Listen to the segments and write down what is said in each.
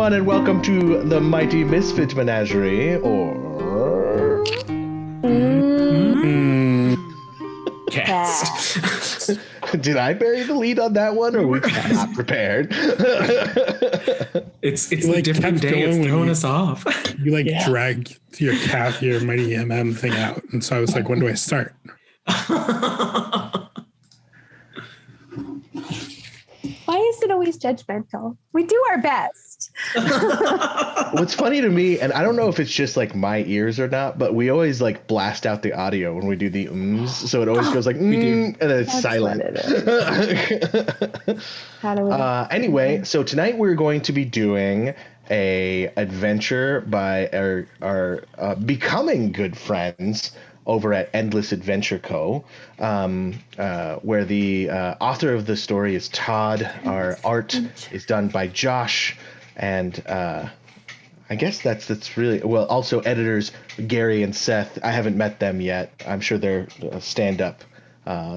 everyone, and welcome to the mighty Misfit Menagerie, or... Cast. Did I bury the lead on that one, or were we just not prepared? It's the different day. It's throwing us off. You drag your mighty MM thing out, and so I was like, when do I start? Why is it always judgmental? We do our best. What's funny to me, and I don't know if it's just like my ears or not, but we always like blast out the audio when we do the so it always goes like and then it's silent. How do we anyway, so tonight we're going to be doing a adventure by our becoming good friends over at Endless Adventure Co., where the author of the story is Todd. Our art is done by Josh, and I guess that's really well. Also, editors Gary and Seth. I haven't met them yet. I'm sure they're stand-up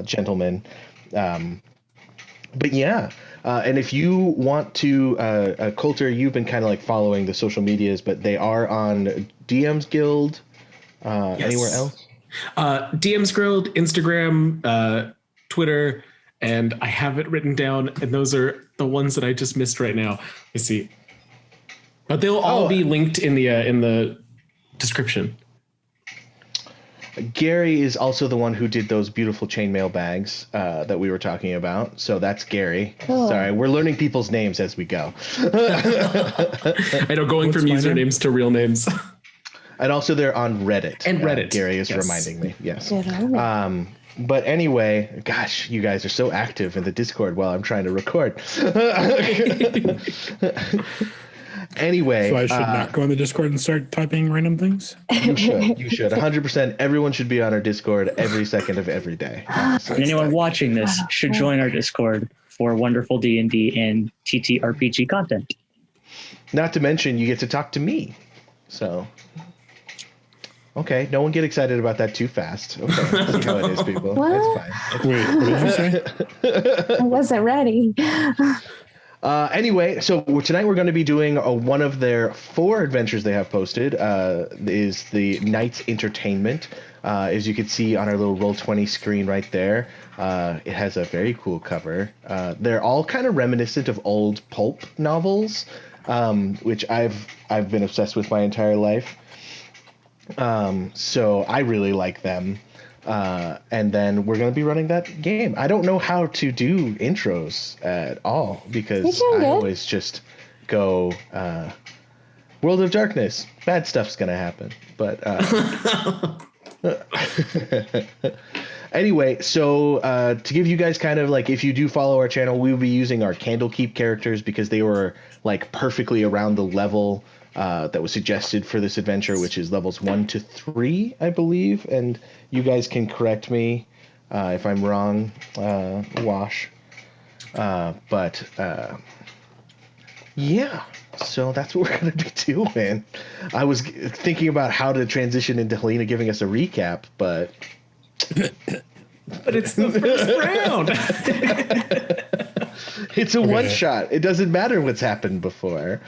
gentlemen. But yeah, and if you want to, Coulter, you've been kind of like following the social medias, but they are on DM's Guild. Yes. Anywhere else? DM's Guild, Instagram, Twitter, and I have it written down, and those are the ones that I just missed right now. Let's see. But they'll all be linked in the description. Gary is also the one who did those beautiful chainmail bags that we were talking about. So that's Gary. Cool. Sorry, we're learning people's names as we go. I know, going from usernames to real names. And also they're on Reddit. And Reddit. Gary is reminding me. Yes. But anyway, gosh, you guys are so active in the Discord while I'm trying to record. Anyway. So I should not go on the Discord and start typing random things? You should. You should. 100%. Everyone should be on our Discord every second of every day. So anyone watching this should join our Discord for wonderful D&D and TTRPG content. Not to mention, you get to talk to me. So... Okay, no one get excited about that too fast. Okay, that's how it is, people. What? It's fine. Wait, what did you say? I wasn't ready. Anyway, so tonight we're going to be doing one of their 4 adventures they have posted. Is the Night's Entertainment. As you can see on our little Roll20 screen right there, it has a very cool cover. They're all kind of reminiscent of old pulp novels, which I've been obsessed with my entire life. So I really like them. And then we're going to be running that game. I don't know how to do intros at all because I always just go, World of Darkness, bad stuff's going to happen. But, anyway, so, to give you guys kind of like, if you do follow our channel, we will be using our Candlekeep characters because they were like perfectly around the level that was suggested for this adventure, which is levels 1 to 3, I believe. And you guys can correct me if I'm wrong, Wash. But yeah, so that's what we're going to be doing. I was thinking about how to transition into Helena giving us a recap, but... But it's the first round. It's a one-shot. It doesn't matter what's happened before.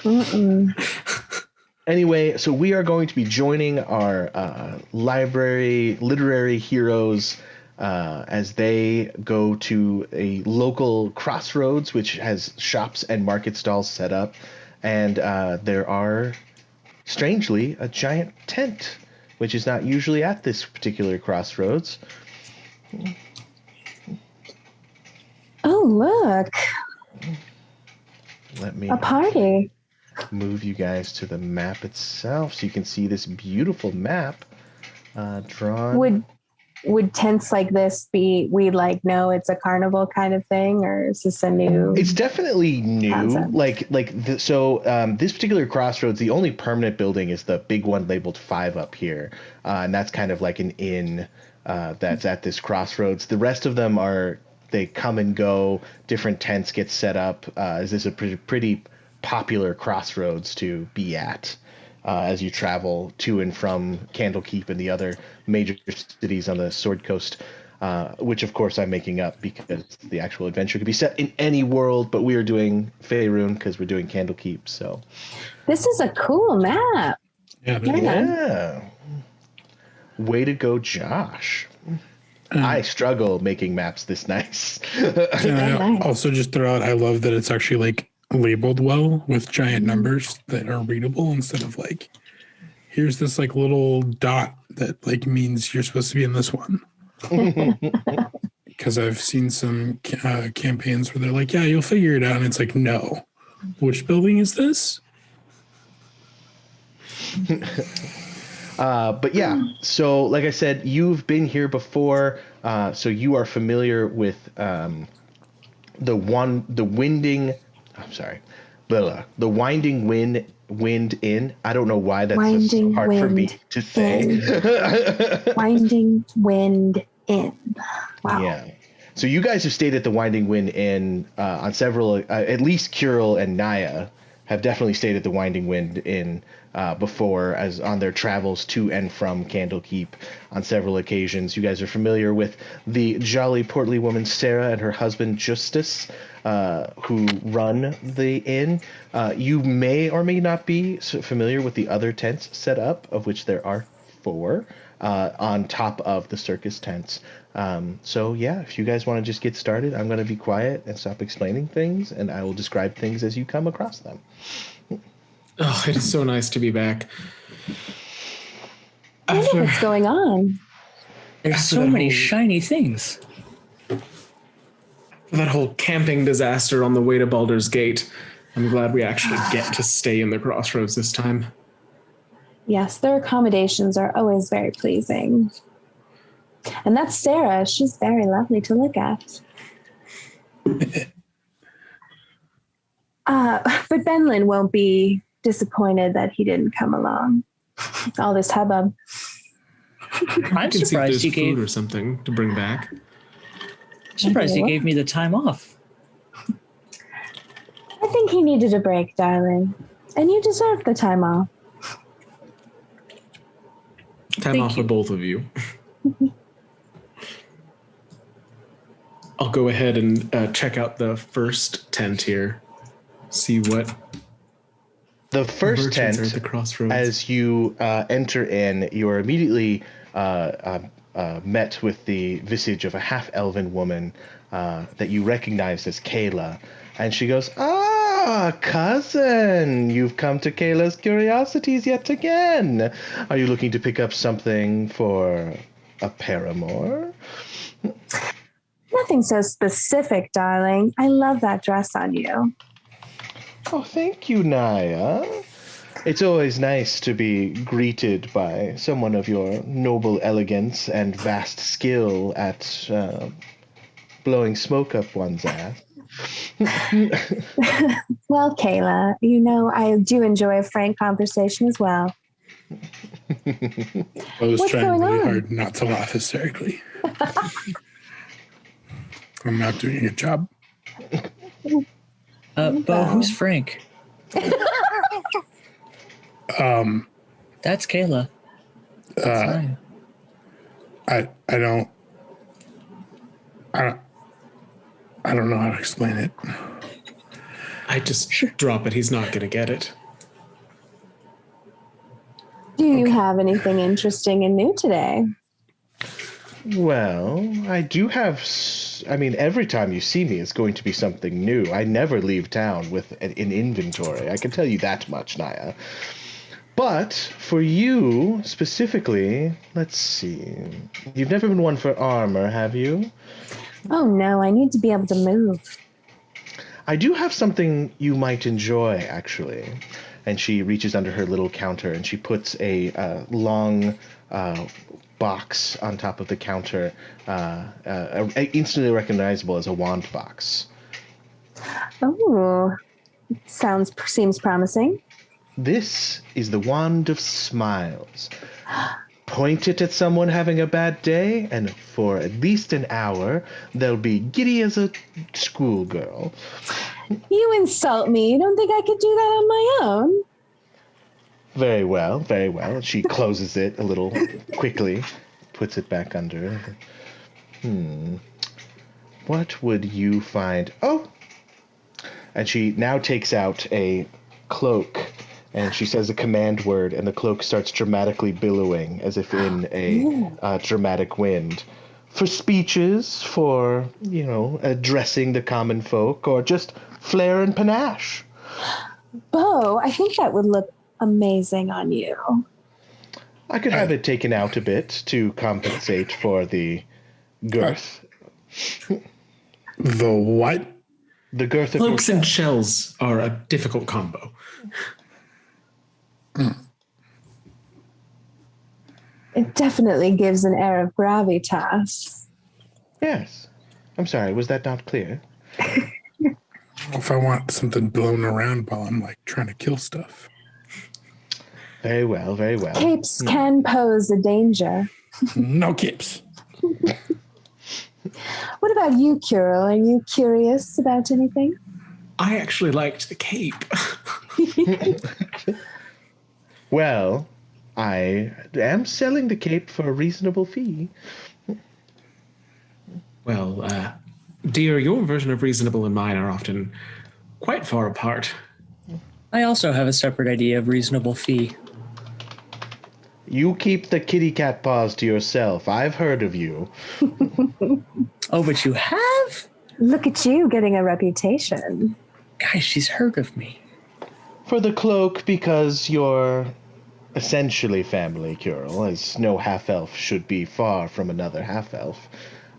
Anyway, so we are going to be joining our literary heroes as they go to a local crossroads, which has shops and market stalls set up. And there are, strangely, a giant tent, which is not usually at this particular crossroads. Oh, look. Let me... A party. Move you guys to the map itself so you can see this beautiful map drawn. Would tents like this be, we like know it's a carnival kind of thing, or is this a new? It's definitely new. Concept? This particular crossroads, the only permanent building is the big one labeled 5 up here, and that's kind of like an inn that's at this crossroads. The rest of them they come and go. Different tents get set up. Is this a pretty popular crossroads to be at as you travel to and from Candlekeep and the other major cities on the Sword Coast. which of course I'm making up because the actual adventure could be set in any world, but we are doing Faerun because we're doing Candlekeep. So This is a cool map. Yeah. yeah, way to go, Josh. I struggle making maps this nice. And I also just throw out, I love that it's actually like labeled well with giant numbers that are readable instead of like, here's this like little dot that like means you're supposed to be in this one. Because I've seen some campaigns where they're like, yeah, you'll figure it out. And it's like, no. Which building is this? But yeah, so like I said, you've been here before, so you are familiar with the Winding Wind Inn. I don't know why that's so hard for me to say. Winding Wind Inn. Wow. Yeah. So you guys have stayed at the Winding Wind Inn on several, at least Kirill and Naya have definitely stayed at the Winding Wind Inn before, as on their travels to and from Candlekeep on several occasions. You guys are familiar with the jolly, portly woman Sarah and her husband Justus, who run the inn. You may or may not be familiar with the other tents set up, of which there are 4 on top of the circus tents. So yeah, if you guys want to just get started, I'm going to be quiet and stop explaining things, and I will describe things as you come across them. Oh, it is so nice to be back. I wonder what's going on. There's so many shiny things. That whole camping disaster on the way to Baldur's Gate, I'm glad we actually get to stay in the crossroads this time. Yes, their accommodations are always very pleasing. And that's Sarah. She's very lovely to look at. But Benlin won't be disappointed that he didn't come along. All this hubbub. I'm surprised he gave food or something to bring back. Surprised he gave me the time off. I think he needed a break, darling. And you deserve the time off. Time off for both of you. I'll go ahead and check out the first tent here. See what the first tent, at the crossroads. As you enter in, you are immediately met with the visage of a half-elven woman that you recognize as Kayla. And she goes, "Ah, cousin, you've come to Kayla's Curiosities yet again. Are you looking to pick up something for a paramour?" Nothing so specific, darling. I love that dress on you. Oh, thank you, Naya. It's always nice to be greeted by someone of your noble elegance and vast skill at blowing smoke up one's ass. Well, Kayla, you know I do enjoy a frank conversation as well. I was What's trying going really on? hard not to laugh hysterically. I'm not doing a good job. Bo, who's Frank? That's Kayla. That's Naya. I don't know how to explain it. I just drop it. He's not going to get it. Do you have anything interesting and new today? Well, I do have... I mean, every time you see me, it's going to be something new. I never leave town with an inventory. I can tell you that much, Naya. But for you, specifically, let's see. You've never been one for armor, have you? Oh, no, I need to be able to move. I do have something you might enjoy, actually. And she reaches under her little counter and she puts a long box on top of the counter, instantly recognizable as a wand box. Oh, seems promising. This is the Wand of Smiles. Point it at someone having a bad day, and for at least an hour, they'll be giddy as a schoolgirl. You insult me. You don't think I could do that on my own? Very well, very well. She closes it a little quickly, puts it back under. What would you find? Oh! And she now takes out a cloak, and she says a command word, and the cloak starts dramatically billowing as if in a dramatic wind. For speeches, for, addressing the common folk, or just flair and panache. Bo, I think that would look amazing on you. I could have it taken out a bit to compensate for the girth. The what? The girth of Cloaks your and chest. shells are a difficult combo. It definitely gives an air of gravitas. Yes. I'm sorry, was that not clear? If I want something blown around while I'm like trying to kill stuff. Very well, very well. Capes can pose a danger. No capes. What about you, Curl? Are you curious about anything? I actually liked the cape. Well, I am selling the cape for a reasonable fee. Well, dear, your version of reasonable and mine are often quite far apart. I also have a separate idea of reasonable fee. You keep the kitty cat paws to yourself. I've heard of you. Oh, but you have? Look at you getting a reputation. Guys, she's heard of me. For the cloak, because you're essentially family, Curl, as no half-elf should be far from another half-elf.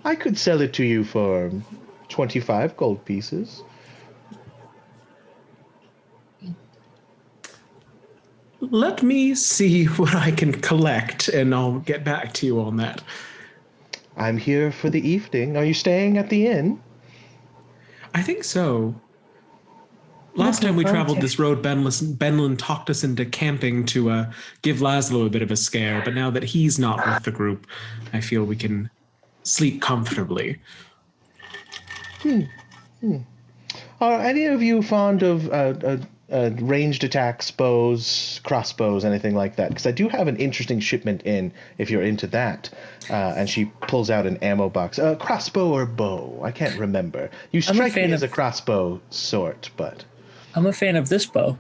I could sell it to you for 25 gold pieces. Let me see what I can collect, and I'll get back to you on that. I'm here for the evening. Are you staying at the inn? I think so. Last time we traveled this road, Benlin talked us into camping to give Laszlo a bit of a scare, but now that he's not with the group, I feel we can sleep comfortably. Are any of you fond of ranged attacks, bows, crossbows, anything like that? Because I do have an interesting shipment in, if you're into that. And she pulls out an ammo box. Crossbow or bow? I can't remember. You strike me as a crossbow sort, but... I'm a fan of this bow.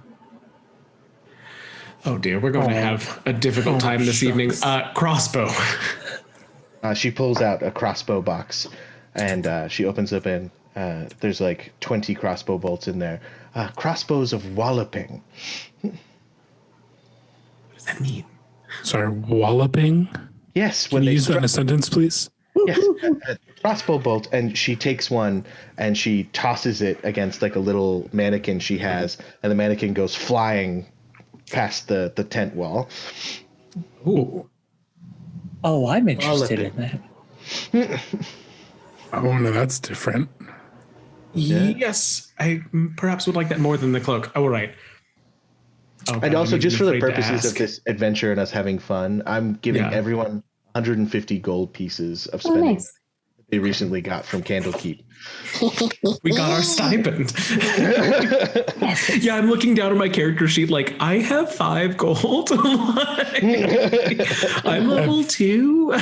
Oh dear, we're going to have a difficult time this evening. Crossbow. She pulls out a crossbow box, and she opens up in. There's like 20 crossbow bolts in there. Crossbows of walloping. What does that mean? Sorry, walloping? Yes, Can you use that in a sentence, please? Yes, a crossbow bolt, and she takes one and she tosses it against like a little mannequin she has, and the mannequin goes flying past the tent wall. Ooh. Oh, I'm interested in that. Oh, no, that's different. Yes, I perhaps would like that more than the cloak. Oh, right. Oh, And also, just for the afraid to purposes of ask. this adventure and us having fun, I'm giving everyone 150 gold pieces of spending nice. they recently got from Candlekeep. We got our stipend. Yeah, I'm looking down at my character sheet like, I have 5 gold. I'm level 2.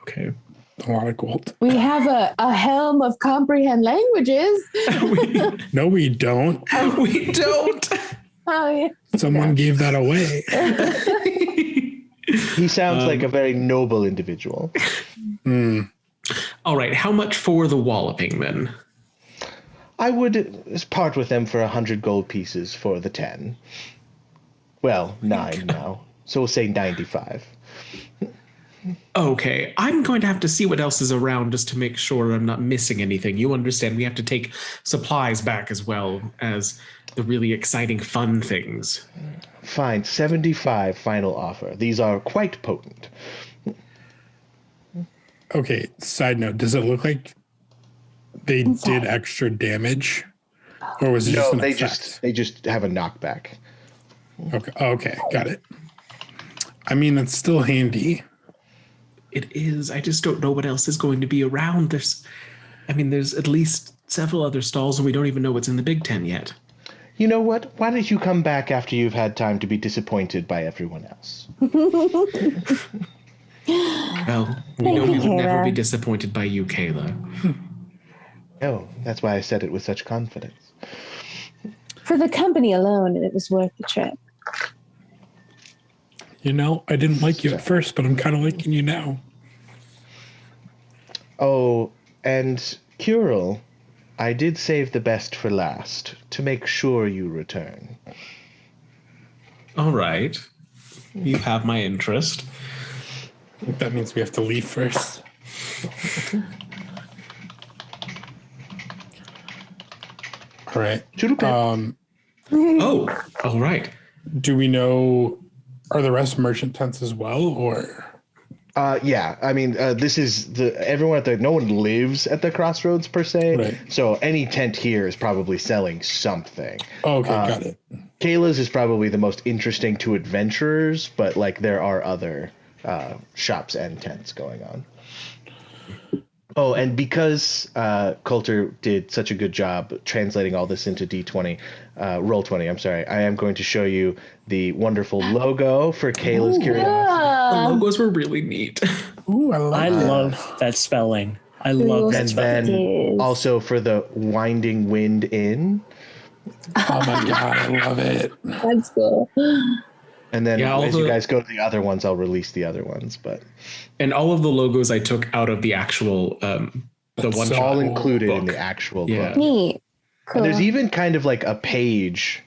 Okay. A lot of gold. We have a helm of comprehend languages. No, we don't. We don't. Oh, yeah. Someone gave that away. He sounds like a very noble individual. All right, how much for the walloping then? I would part with them for 100 gold pieces for the 10. Well, 9 now. So we'll say 95. Okay, I'm going to have to see what else is around just to make sure I'm not missing anything. You understand, we have to take supplies back as well as the really exciting fun things. Fine, 75 final offer. These are quite potent. Okay, side note, does it look like they did extra damage? Or was it just an effect? they just have a knockback. Okay, got it. I mean, it's still handy. It is. I just don't know what else is going to be around. There's at least several other stalls, and we don't even know what's in the Big Ten yet. You know what? Why don't you come back after you've had time to be disappointed by everyone else? Well, we Thank know you, we would never Kayla. be disappointed by you, Kayla. Oh, that's why I said it with such confidence. For the company alone, it was worth the trip. You know, I didn't like you at first, but I'm kind of liking you now. Oh, and Curel, I did save the best for last to make sure you return. All right. You have my interest. I think that means we have to leave first. All right. Oh, all right. Do we know, are the rest merchant tents as well, or? Yeah, I mean, this is everyone at no one lives at the crossroads per se. Right. So any tent here is probably selling something. Oh, okay, got it. Kayla's is probably the most interesting to adventurers, but like there are other shops and tents going on. Oh, and because Coulter did such a good job translating all this into D20, Roll20, I'm sorry, I am going to show you the wonderful logo for Kayla's Curiosity. The logos were really neat. Ooh, I love that spelling. I love that And spelling. then also for the Winding Wind Inn. Oh my god, I love it. That's cool. And then Yeah, as you guys go to the other ones, I'll release the other ones. But And all of the logos I took out of the actual the one it's all shot included in book. the actual Yeah. book. Neat. Cool. And there's even kind of like a page.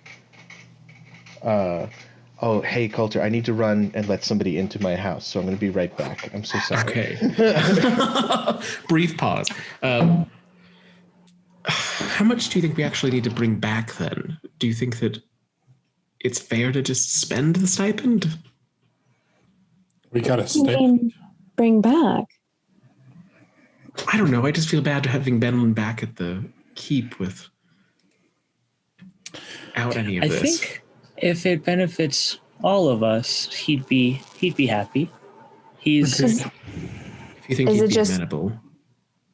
Oh, hey, Coulter, I need to run and let somebody into my house, so I'm going to be right back. I'm so sorry. Okay. Brief pause. How much do you think we actually need to bring back then? Do you think that it's fair to just spend the stipend? We got a You stipend. mean bring back? I don't know. I just feel bad having Ben back at the keep without any of I this. think if it benefits all of us, he'd be happy. He's Is If you think Is you'd it be just- amenable.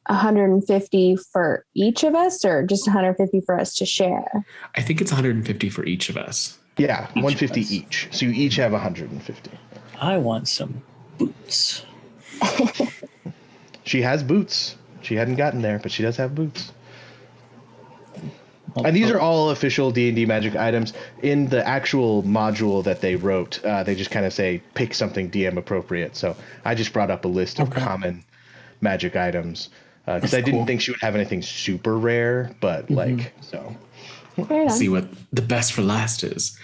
150 for each of us, or just 150 for us to share? I think it's 150 for each of us. Yeah, Each 150 of us. each. So you each have 150. I want some boots. She has boots. She hadn't gotten there, but she does have boots. And these are all official D&D magic items. In the actual module that they wrote, they just kind of say, pick something DM appropriate. So I just brought up a list of common magic items. Because I didn't cool. think she would have anything super rare, but like, so. Fair enough. See what the best for last is.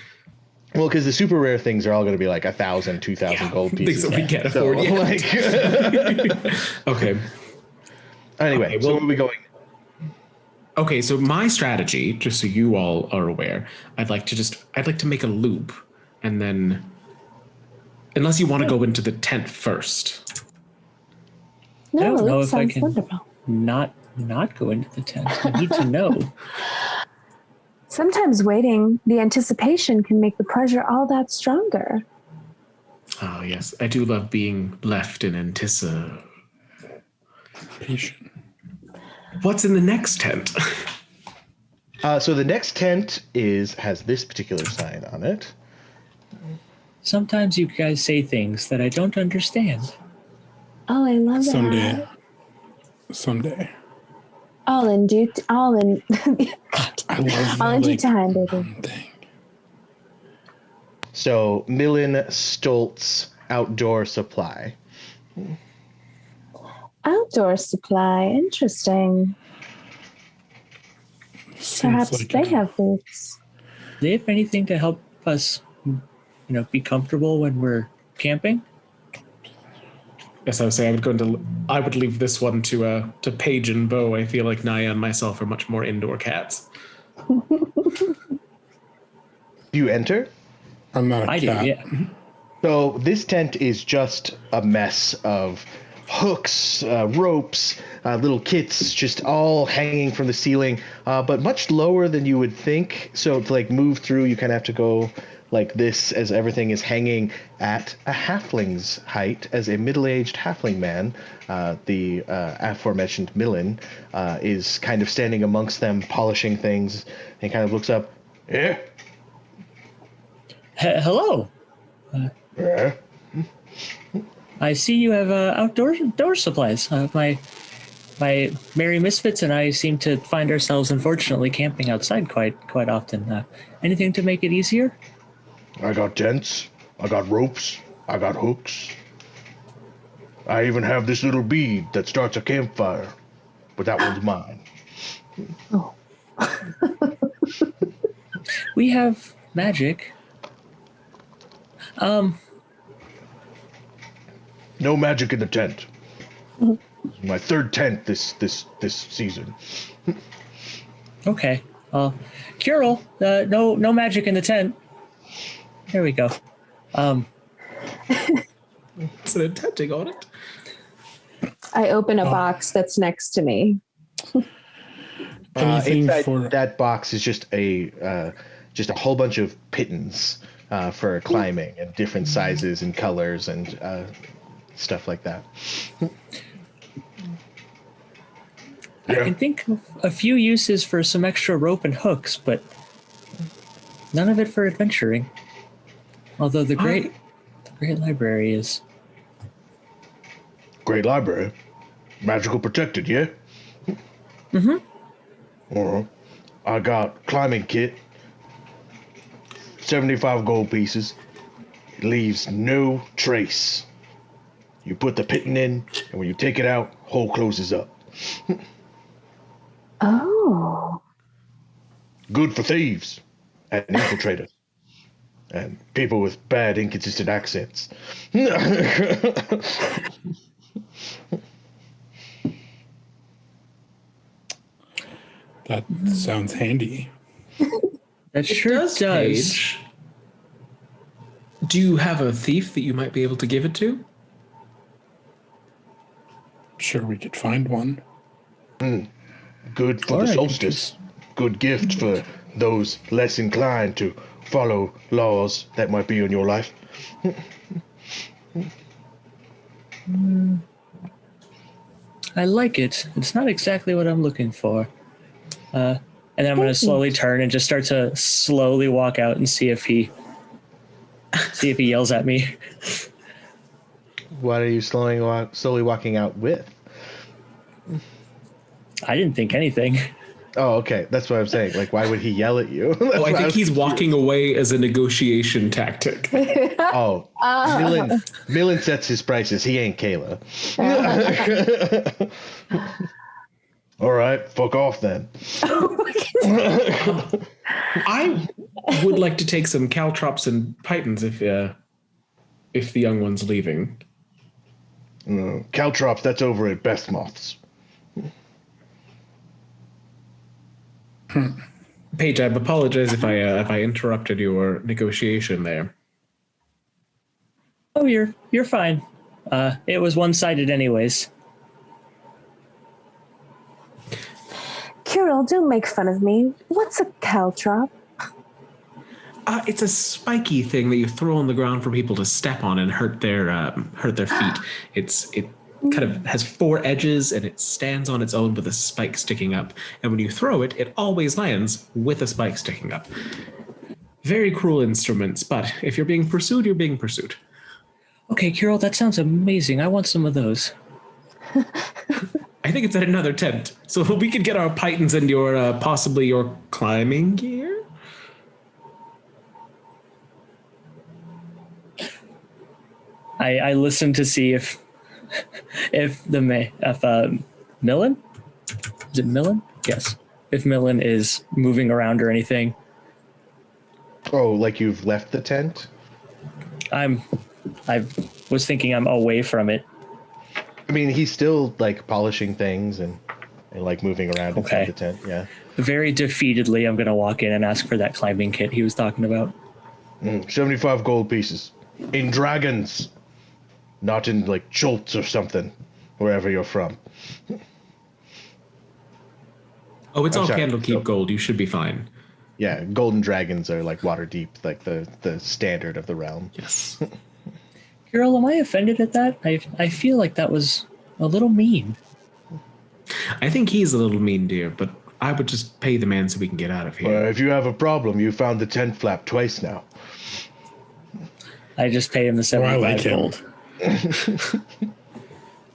Well, because the super rare things are all going to be like 1,000, 2,000 gold Things pieces. that we can't So, afford yet. like, Okay. anyway, Okay, so well- where are we going? Okay, so my strategy, just so you all are aware, I'd like to make a loop, and then, unless you want to go into the tent first. I No, don't know that if I sounds can wonderful. not go into the tent. I need to know. Sometimes waiting, the anticipation can make the pleasure all that stronger. Oh yes, I do love being left in anticipation. Patient. What's in the next tent? So the next tent has this particular sign on it. Sometimes you guys say things that I don't understand. Oh, I love Someday. that. Someday. All in due I love all in due like, time, baby. thing. So Millen Stoltz Outdoor Supply. Outdoor supply, interesting. Seems Perhaps like they have boots. Do they have anything to help us, be comfortable when we're camping? Yes, I would say I would leave this one to Paige and Bo. I feel like Naya and myself are much more indoor cats. Do you enter? I'm not a I do, cat. yeah. So this tent is just a mess of hooks, ropes, little kits, just all hanging from the ceiling, but much lower than you would think. So to like move through, you kind of have to go like this as everything is hanging at a halfling's height. As a middle-aged halfling man, the aforementioned Millen is kind of standing amongst them, polishing things, and kind of looks up. Yeah. Hello. Yeah. I see you have outdoor supplies. My merry misfits and I seem to find ourselves, unfortunately, camping outside quite often. Anything to make it easier? I got tents. I got ropes. I got hooks. I even have this little bead that starts a campfire, but that one's mine. Oh. We have magic. No magic in the tent. My third tent this season. Okay. Curel, no magic in the tent. There we go. Is it tenting on it? I open a box that's next to me. Inside that box is just a whole bunch of pittons for climbing and different sizes and colors and stuff like that. I can think of a few uses for some extra rope and hooks, but none of it for adventuring. Although the great library is. Great library. Magical protected, yeah? Mm-hmm. I got climbing kit. 75 gold pieces. It leaves no trace. You put the pitton in, and when you take it out, hole closes up. Oh. Good for thieves and infiltrators and people with bad, inconsistent accents. That sounds handy. That sure does. Paige. Do you have a thief that you might be able to give it to? Sure, we could find one. Good for the solstice. Good gift for those less inclined to follow laws that might be in your life. I like it. It's not exactly what I'm looking for. And then I'm going to slowly turn and just start to slowly walk out and see if he yells at me. What are you slowly walking out with? I didn't think anything. Oh, okay. That's what I'm saying. Like, why would he yell at you? Oh, I think he's walking away as a negotiation tactic. Oh, Millen sets his prices. He ain't Kayla. All right, fuck off then. I would like to take some caltrops and pythons if the young one's leaving. Caltrops, that's over at Best Moths. Paige, I apologize if I interrupted your negotiation there. Oh, you're fine. It was one-sided anyways. Kirill, don't make fun of me. What's a caltrop? It's a spiky thing that you throw on the ground for people to step on and hurt their feet. It kind of has four edges and it stands on its own with a spike sticking up. And when you throw it, it always lands with a spike sticking up. Very cruel instruments, but if you're being pursued, you're being pursued. Okay, Kirill, that sounds amazing. I want some of those. I think it's at another tent. So we could get our pythons and your possibly your climbing gear. I listened to see if Millen? Is it Millen? Yes. If Millen is moving around or anything. Oh, like you've left the tent? I was thinking I'm away from it. I mean, he's still like polishing things and like moving around inside the tent. Yeah. Very defeatedly, I'm going to walk in and ask for that climbing kit he was talking about. 75 gold pieces. In dragons. Not in like Schultz or something, wherever you're from. Oh, it's all Candlekeep gold. You should be fine. Yeah, golden dragons are like water deep, like the standard of the realm. Yes. Kirill, am I offended at that? I feel like that was a little mean. I think he's a little mean, dear, but I would just pay the man so we can get out of here. Well, if you have a problem, you found the tent flap twice now. I just pay him the 75 gold.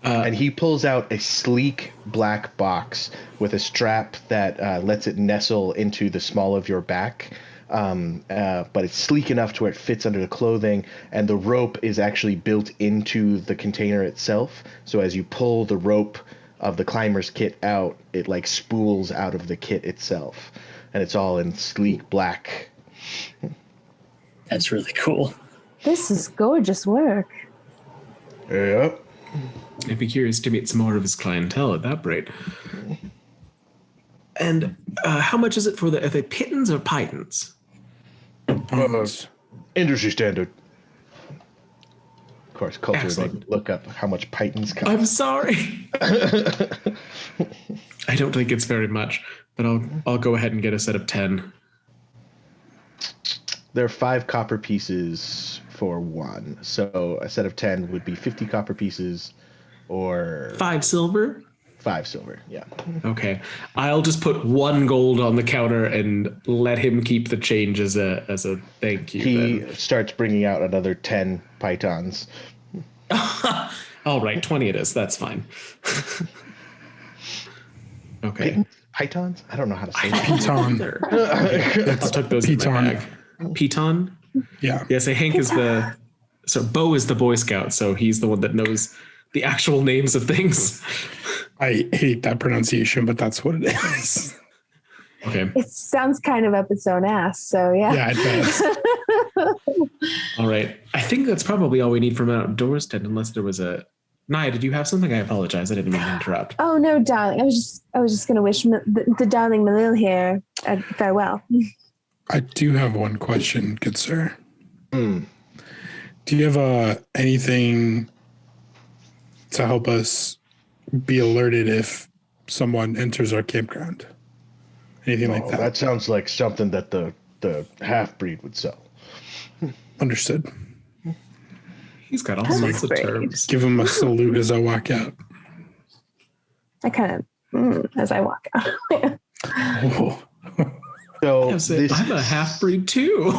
And he pulls out a sleek black box with a strap that lets it nestle into the small of your back. But it's sleek enough to where it fits under the clothing, and the rope is actually built into the container itself. So as you pull the rope of the climber's kit out, it like spools out of the kit itself, and it's all in sleek black. That's really cool. This is gorgeous work. Yep. I'd be curious to meet some more of his clientele at that rate. And how much is it for are they pittons or pythons? Industry standard. Of course, culture Excellent. would look up how much pythons cost. I'm sorry. I don't think it's very much, but I'll go ahead and get a set of 10. There are 5 copper pieces for one, so a set of 10 would be 50 copper pieces, or 5 silver. 5 silver. Yeah. Okay, I'll just put 1 gold on the counter and let him keep the change as a thank you. He then. starts bringing out another 10 pythons. All right, 20 it is. That's fine. Okay. Pythons? I don't know how to say that. Piton. I took those in my Piton. bag. Piton? Yeah. Yeah, so Hank is Bo is the Boy Scout, so he's the one that knows the actual names of things. I hate that pronunciation, but that's what it is. Okay. It sounds kind of up its own ass, so yeah. Yeah, it does. All right. I think that's probably all we need from an outdoors tent, unless there was a... Naya, did you have something? I apologize. I didn't mean to interrupt. Oh no, darling. I was just going to wish the darling Malil here farewell. I do have one question, good sir. Mm. Do you have anything to help us be alerted if someone enters our campground? Anything like that? That sounds like something that the half-breed would sell. Understood. He's got all sorts of terms. Give him a salute as I walk out. I kind of, as I walk out. Oh. So I'm a half-breed too.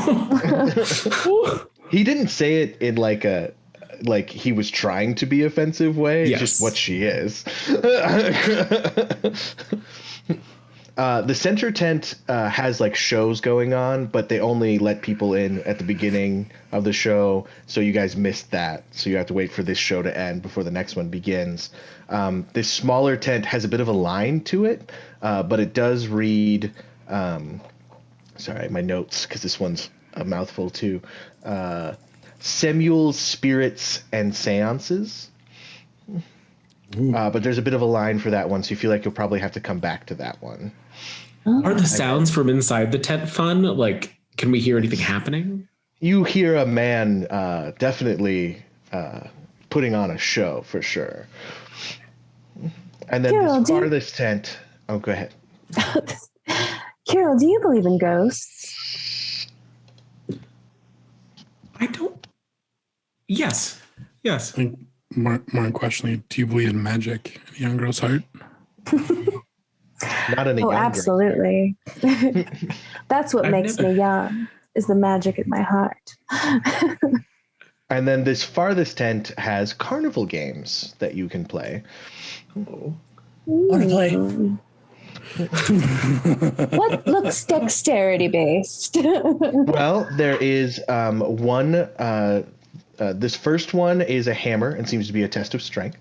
He didn't say it in like he was trying to be offensive way. It's Yes. just what she is. The center tent has like shows going on, but they only let people in at the beginning of the show, so you guys missed that. So you have to wait for this show to end before the next one begins. This smaller tent has a bit of a line to it, but it does read... sorry, my notes, because this one's a mouthful too. Semule's Spirits and Seances. But there's a bit of a line for that one, so you feel like you'll probably have to come back to that one. Are the sounds from inside the tent fun? Like, can we hear anything happening? You hear a man definitely putting on a show for sure. And then Carol, this farthest tent... Oh, go ahead. Carol, do you believe in ghosts? I don't. Yes. Yes. I think more questioning, do you believe in magic in a young girl's heart? Not in a Oh, young girl. absolutely. That's what makes me young, is the magic in my heart. And then this farthest tent has carnival games that you can play. Want to play? What looks dexterity based? Well, there is one. This first one is a hammer and seems to be a test of strength.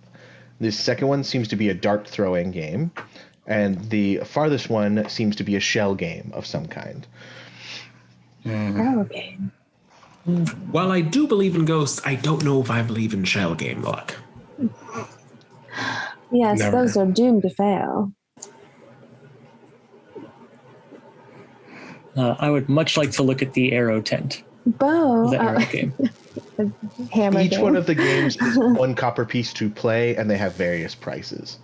This second one seems to be a dart throwing game. And the farthest one seems to be a shell game of some kind. Oh, okay. While I do believe in ghosts, I don't know if I believe in shell game luck. Yes, Never. those are doomed to fail. I would much like to look at the arrow tent, Bo, the arrow game. hammer Each game. one of the games is 1 copper piece to play, and they have various prices.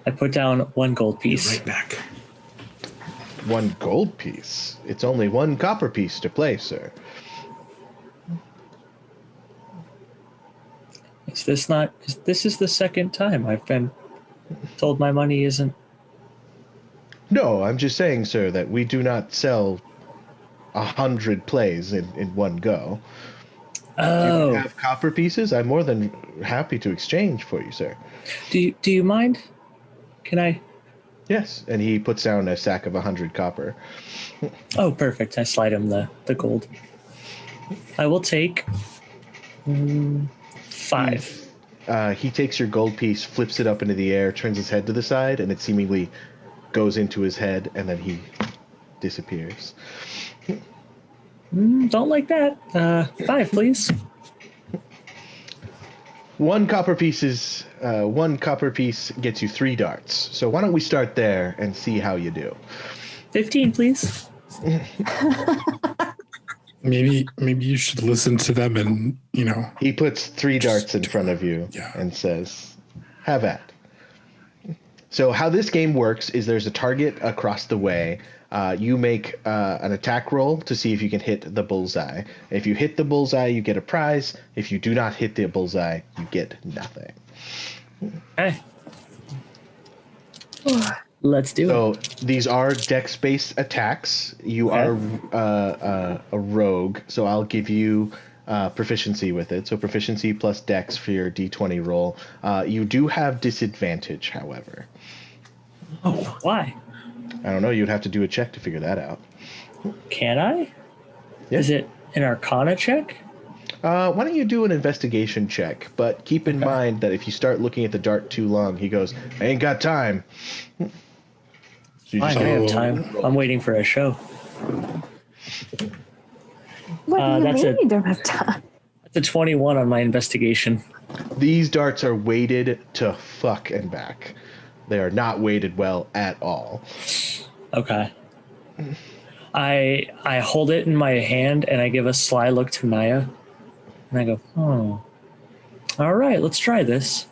I put down 1 gold piece. Right back. 1 gold piece. It's only 1 copper piece to play, sir. This is the second time I've been told my money isn't. No, I'm just saying, sir, that we do not sell 100 plays in one go. Oh, Have copper pieces? I'm more than happy to exchange for you, sir. do you mind? Can I? Yes, and he puts down a sack of 100 copper. Oh, perfect. I slide him the gold. I will take 5. He takes your gold piece, flips it up into the air, turns his head to the side, and it seemingly goes into his head, and then he disappears. Don't like that. 5, please. One copper piece gets you 3 darts. So why don't we start there and see how you do? 15, please. Maybe you should listen to them and, He puts 3 darts in front of you Yeah. and says, have at. So how this game works is there's a target across the way. You make an attack roll to see if you can hit the bullseye. If you hit the bullseye, you get a prize. If you do not hit the bullseye, you get nothing. Okay. Let's do it. So these are dex-based attacks. You are a rogue, so I'll give you proficiency with it. So proficiency plus dex for your d20 roll. You do have disadvantage, however. Oh, why? I don't know. You'd have to do a check to figure that out. Can I? Yeah. Is it an Arcana check? Why don't you do an investigation check? But keep in mind that if you start looking at the dart too long, he goes, I ain't got time. So you Fine, just I have time. I'm waiting for a show. What do you that's mean a- you don't have time? That's a 21 on my investigation. These darts are weighted to fuck and back. They are not weighted well at all. Okay. I hold it in my hand and I give a sly look to Naya. And I go, oh. All right, let's try this.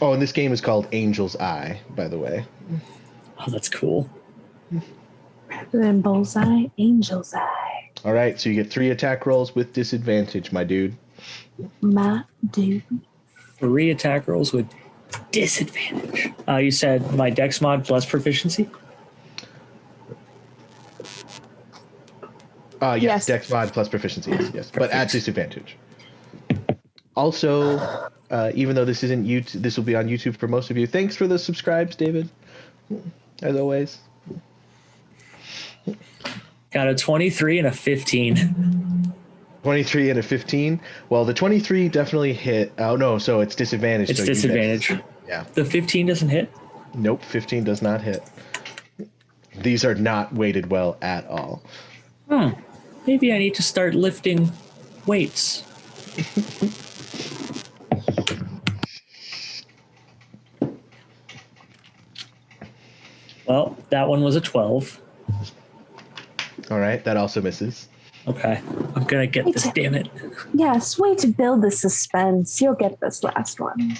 Oh, and this game is called Angel's Eye, by the way. Oh, that's cool. Rather than bullseye, angel's eye. All right, so you get 3 attack rolls with disadvantage, my dude. My dude. 3 attack rolls with disadvantage. You said my dex mod plus proficiency? Yes, Yes. dex mod plus proficiency, yes. But at disadvantage. Also, even though this isn't YouTube, this will be on YouTube for most of you. Thanks for the subscribes, David. As always. Got a 23 and a 15. 23 and a 15. Well, the 23 definitely hit. Oh, no, so it's disadvantage. It's so you disadvantage. missed. Yeah. The 15 doesn't hit? Nope, 15 does not hit. These are not weighted well at all. Maybe I need to start lifting weights. Well, that one was a 12. All right, that also misses. Okay, I'm gonna get this, damn it. Yes, way to build the suspense. You'll get this last one.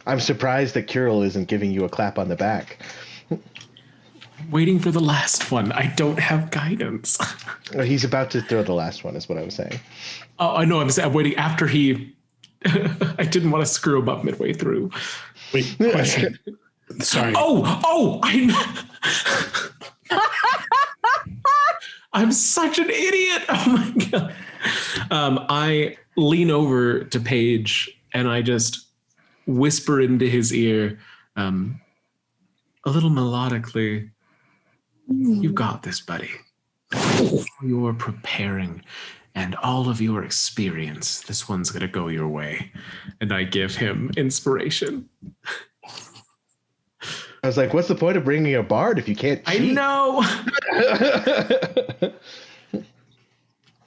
I'm surprised that Kirill isn't giving you a clap on the back. Waiting for the last one. I don't have guidance. Well, he's about to throw the last one, is what I was saying. Oh, I know. I'm waiting after he. I didn't want to screw him up midway through. Wait, question. Sorry. I'm such an idiot. Oh my god. I lean over to Paige and I just whisper into his ear, a little melodically, "You got this, buddy. You're preparing and all of your experience. This one's going to go your way." And I give him inspiration. I was like, what's the point of bringing a bard if you can't cheat? I know.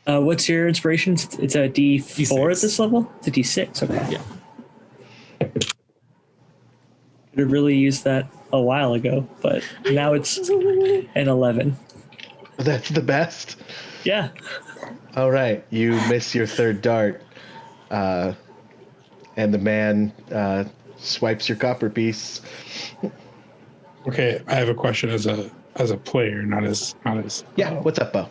What's your inspiration? It's a D4 D6. at this level? It's a D6, okay. Yeah. Could have really used that a while ago, but now it's an 11. That's the best. Yeah. All right, you miss your 3rd dart, and the man swipes your copper piece. Okay, I have a question as a player, not as. Yeah, what's up, Bo?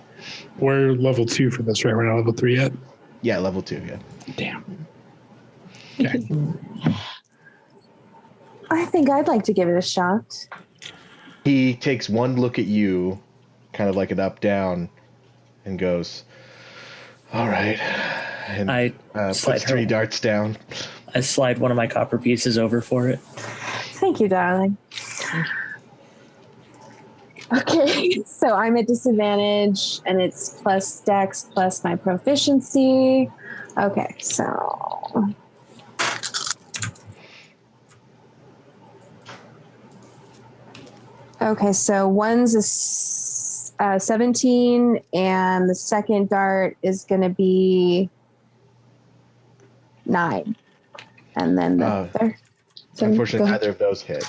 We're level 2 for this, right? We're not level 3 yet. Yeah, level 2, yeah. Damn. Okay. I think I'd like to give it a shot. He takes one look at you, kind of like an up down, and goes, "All right," and I puts 3 darts down. I slide one of my copper pieces over for it. Thank you, darling. Okay, so I'm at disadvantage, and it's plus dex plus my proficiency. Okay, so... Okay, so one's a 17, and the second dart is going to be 9. And then the third... Unfortunately, neither of those hit.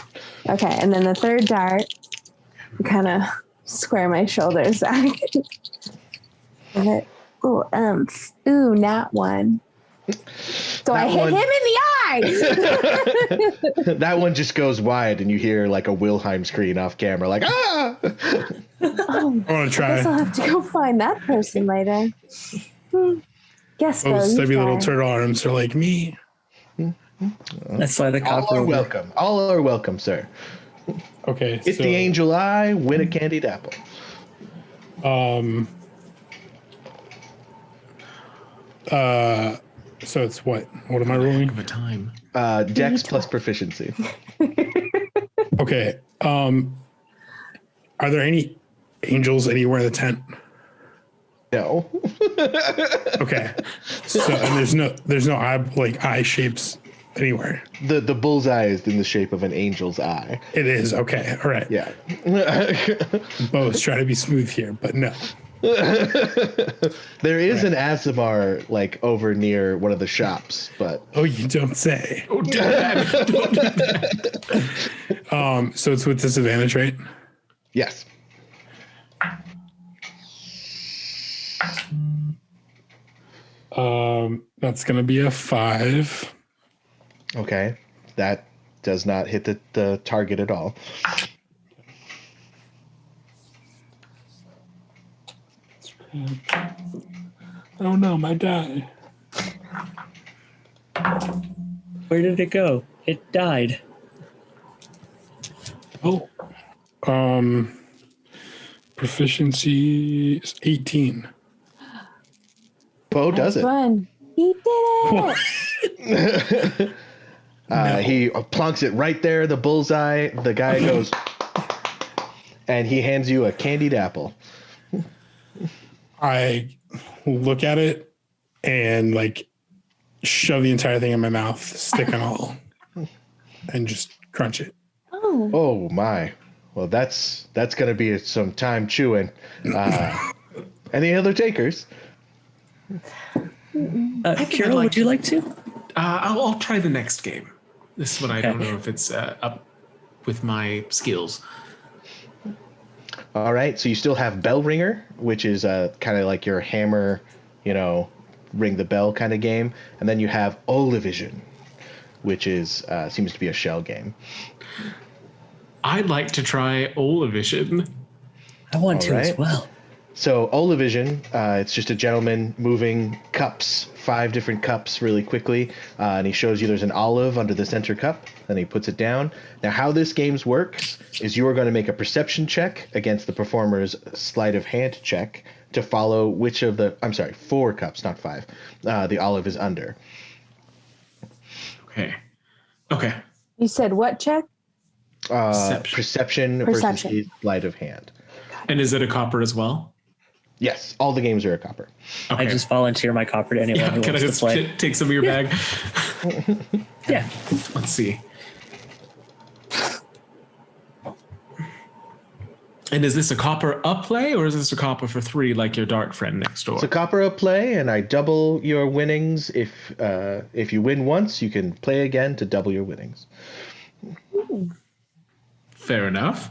Okay, and then the third dart, kind of square my shoulders back. Ooh, nat 1. So I hit him in the eyes. That one just goes wide, and you hear like a Wilhelm scream off camera, like ah. I want to try. I guess I'll have to go find that person later. Guess those stubby little turtle arms are like me. That's why the copper. All are welcome. All are welcome, sir. Okay. Hit the angel eye, win a candied apple. So it's what? What am I rolling? Of a time. Dex plus proficiency. Okay. Are there any angels anywhere in the tent? No. Okay. So and there's no eye shapes anywhere. The bullseye is in the shape of an angel's eye. It is. Okay. All right. Yeah. Bo's trying to be smooth here, but no. There is an Asimar like over near one of the shops, but Oh, you don't say. Don't do that. Don't do that. So it's with disadvantage, right? yes. That's gonna be a 5. Okay. That does not hit the target at all. Oh no, my die. Where did it go? It died. Oh. Proficiency is 18. Bo does it. Run. He did it. He plonks it right there, the bullseye. The guy goes, and he hands you a candied apple. I look at it and like shove the entire thing in my mouth, stick and all, and just crunch it. Oh. Oh my. Well, that's gonna be some time chewing. Any other takers? Carol, would you like to? I'll try the next game. This one I don't know if it's up with my skills. All right. So you still have Bell Ringer, which is kind of like your hammer, ring the bell kind of game, and then you have Olivision, which is seems to be a shell game. I'd like to try Olivision. I want to as right. well. So Olivision, it's just a gentleman moving cups, 5 different cups really quickly, and he shows you there's an olive under the center cup, then he puts it down. Now how this game works is you are going to make a perception check against the performer's sleight of hand check to follow which of the, 4 cups, not 5, the olive is under. Okay. You said what check? Perception versus his sleight of hand. And is it a copper as well? Yes, all the games are a copper. I just volunteer my copper to anyone who Can I wants to just play. take some of your bag? Yeah. Let's see. And is this a copper up play, or is this a copper for 3 like your dart friend next door? It's a copper up play, and I double your winnings. If you win once, you can play again to double your winnings. Fair enough.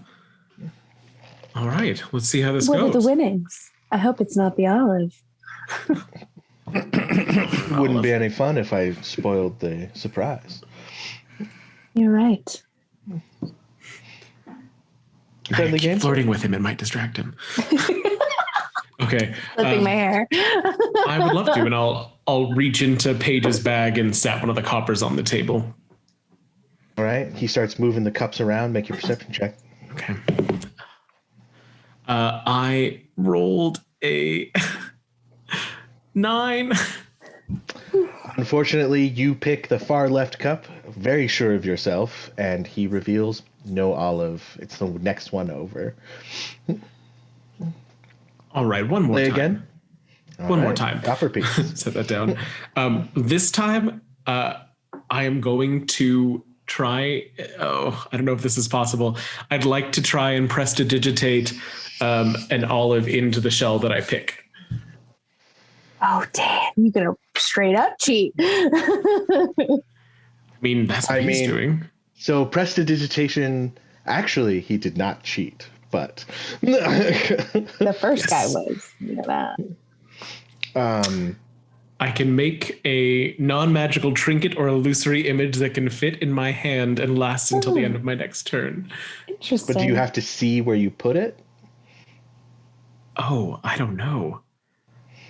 All right, let's see how this What goes. are the winnings? I hope it's not the olive. Wouldn't be any fun if I spoiled the surprise. You're right. I keep flirting with him. It might distract him. Okay. Flipping my hair. I would love to, and I'll reach into Paige's bag and sat one of the coppers on the table. All right. He starts moving the cups around. Make your perception check. Okay. I rolled a 9. Unfortunately, you pick the far left cup, very sure of yourself, and he reveals no olive. It's the next one over. All right, one more Play time. again. One more time. Copper piece. Set that down. This time, I am going to try. Oh, I don't know if this is possible. I'd like to try and prestidigitate an olive into the shell that I pick. Oh, damn. You're going to straight up cheat. I mean, that's what he's doing. So prestidigitation, actually, he did not cheat, but... The first guy was. You know that. I can make a non-magical trinket or illusory image that can fit in my hand and last until the end of my next turn. Interesting. But do you have to see where you put it? Oh, I don't know.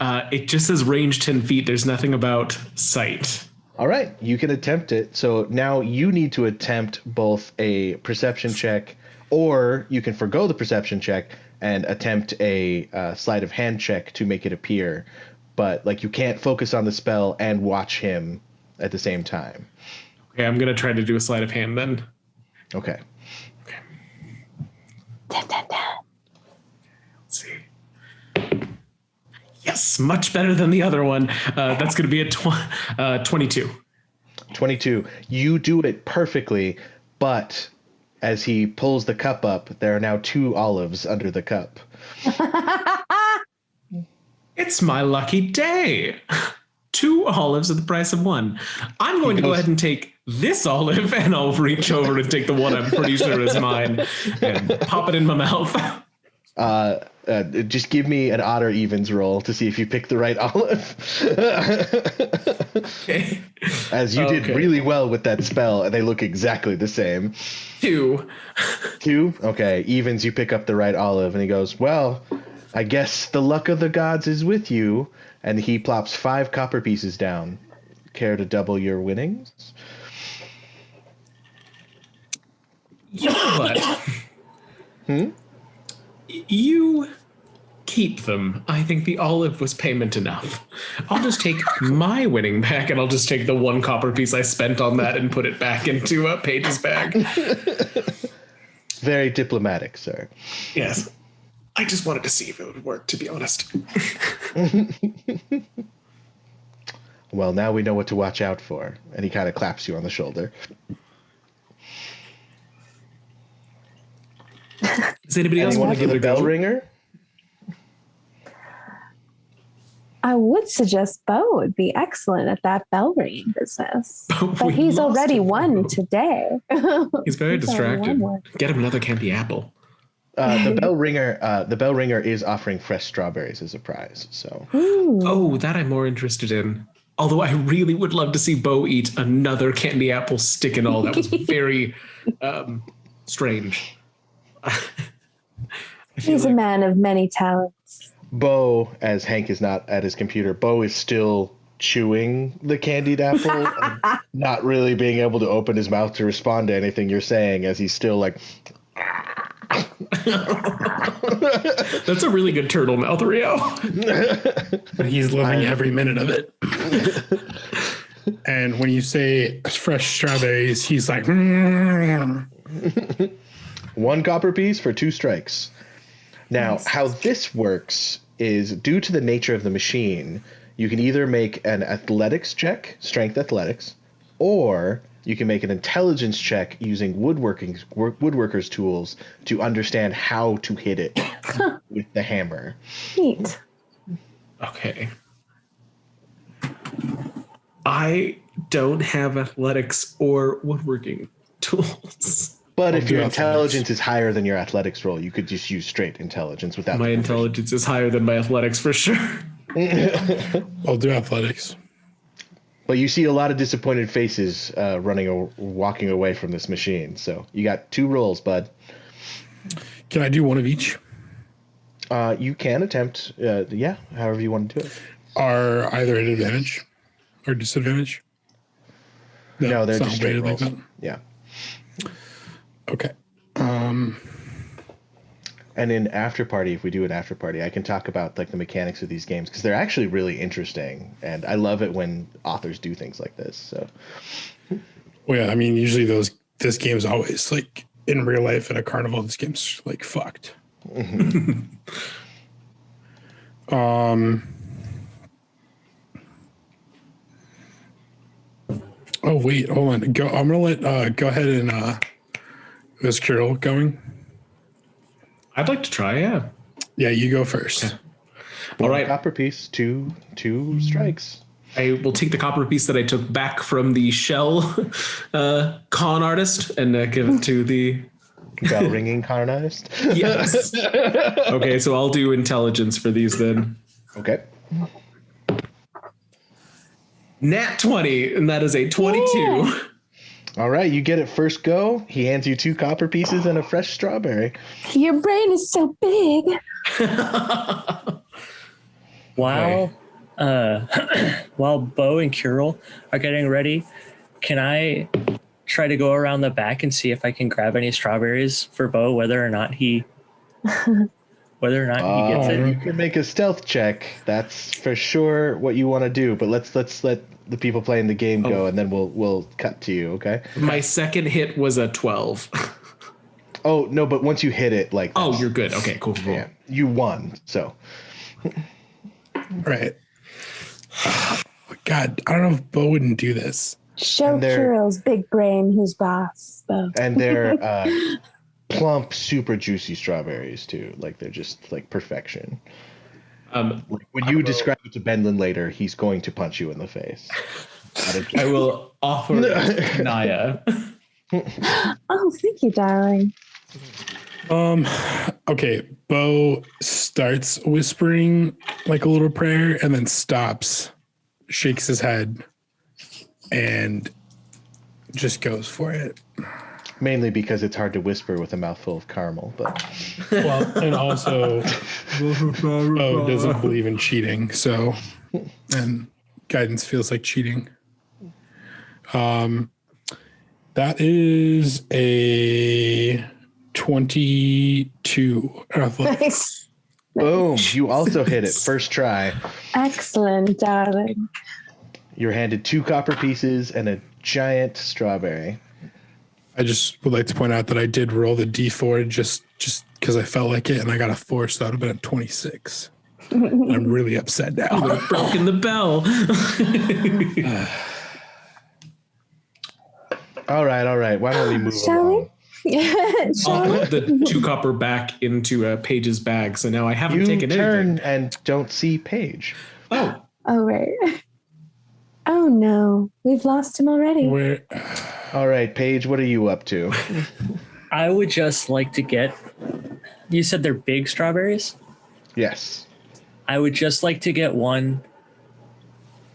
It just says range 10 feet. There's nothing about sight. All right, you can attempt it. So now you need to attempt both a perception check, or you can forgo the perception check and attempt a sleight of hand check to make it appear. But like you can't focus on the spell and watch him at the same time. Okay, I'm gonna try to do a sleight of hand then. Okay. Dun, dun, dun. Let's see. Yes, much better than the other one. That's going to be a 22. 22. You do it perfectly, but as he pulls the cup up, there are now 2 olives under the cup. It's my lucky day. 2 olives at the price of 1. I'm going to go ahead and take this olive, and I'll reach over and take the one I'm pretty sure is mine and pop it in my mouth. Just give me an odd or evens roll to see if you pick the right olive. Okay. As you did really well with that spell, and they look exactly the same. 2. 2? Okay, evens, you pick up the right olive, and he goes, well, I guess the luck of the gods is with you. And he plops 5 copper pieces down. Care to double your winnings? You know what? You keep them. I think the olive was payment enough. I'll just take my winning back, and I'll just take the 1 copper piece I spent on that and put it back into Paige's bag. Very diplomatic, sir. Yes. I just wanted to see if it would work, to be honest. Well, now we know what to watch out for. And he kind of claps you on the shoulder. Does anybody else want to give it a bell go? ringer? I would suggest Bo would be excellent at that bell ringing business. But he's lost already him. won today. He's very distracted. won. Get him another candy apple. The bell ringer is offering fresh strawberries as a prize. So Oh, that I'm more interested in. Although I really would love to see Bo eat another candy apple stick and all. That was very strange. He's a man of many talents. Bo, as Hank is not at his computer, Bo is still chewing the candied apple and not really being able to open his mouth to respond to anything you're saying, as he's still like... That's a really good turtle mouth, Rio. He's loving every minute of it. And when you say fresh strawberries, he's like... 1 copper piece for 2 strikes. Now, how this works is, due to the nature of the machine, you can either make an athletics check, strength athletics, or you can make an intelligence check using woodworker's tools to understand how to hit it with the hammer. Neat. Okay. I don't have athletics or woodworking tools. But if your intelligence is higher than your athletics roll, you could just use straight intelligence without... My intelligence is higher than my athletics for sure. I'll do athletics. But you see a lot of disappointed faces walking away from this machine. So you got 2 rolls, bud. Can I do one of each? You can attempt, however you want to do it. Are either at advantage or disadvantage? No, they're it's just not straight weighted rolls. like that. Yeah. Okay. And in after party, if we do an after party, I can talk about like the mechanics of these games because they're actually really interesting, and I love it when authors do things like this. So, well, yeah, I mean, usually this game's always like in real life at a carnival. This game's like fucked. Oh wait, hold on. Go. I'm gonna let go ahead and is Kirill going? I'd like to try. Yeah. Yeah, you go first. All right. Copper piece, two strikes. I will take the copper piece that I took back from the shell con artist and give it to the Bell ringing con artist. Yes. Okay, so I'll do intelligence for these then. Okay. Nat 20, and that is a 22. Yeah. All right, you get it first go. He hands you 2 copper pieces and a fresh strawberry. Your brain is so big. While while Bo and Kirill are getting ready, can I try to go around the back and see if I can grab any strawberries for Bo, whether or not he gets it? You can make a stealth check. That's for sure what you want to do. But let's let the people playing the game go, and then we'll cut to you. Okay. My second hit was a 12. Oh no! But once you hit it, like Oh, you're good. Okay, cool. yeah, you won. So Right. God, I don't know if Bo wouldn't do this. Show And they're- Kirill's big brain who's boss. Bo. and they're plump, super juicy strawberries too. Like they're just like perfection. Like, when you describe it to Benlin later, he's going to punch you in the face. I will offer Naya. Oh, thank you, darling. Okay, Bo starts whispering like a little prayer and then stops, shakes his head, and just goes for it. Mainly because it's hard to whisper with a mouthful of caramel, but Well, and also Bo doesn't believe in cheating, so and guidance feels like cheating. That is a 22 athletics. Nice. boom, you also hit it first try. Excellent, darling. You're handed 2 copper pieces and a giant strawberry. I just would like to point out that I did roll the D4 just because I felt like it, and I got a 4, so that would have been a 26. And I'm really upset now. Broken the bell. All right. Why don't we move Shall we? along? Shall I'll we? put the 2 copper back into Paige's bag, so now I haven't You taken turn anything. and don't see Paige. Oh, Oh, right. Oh, no. We've lost him already. Where All right, Paige, what are you up to? I would just like to get. You said they're big strawberries? Yes. I would just like to get one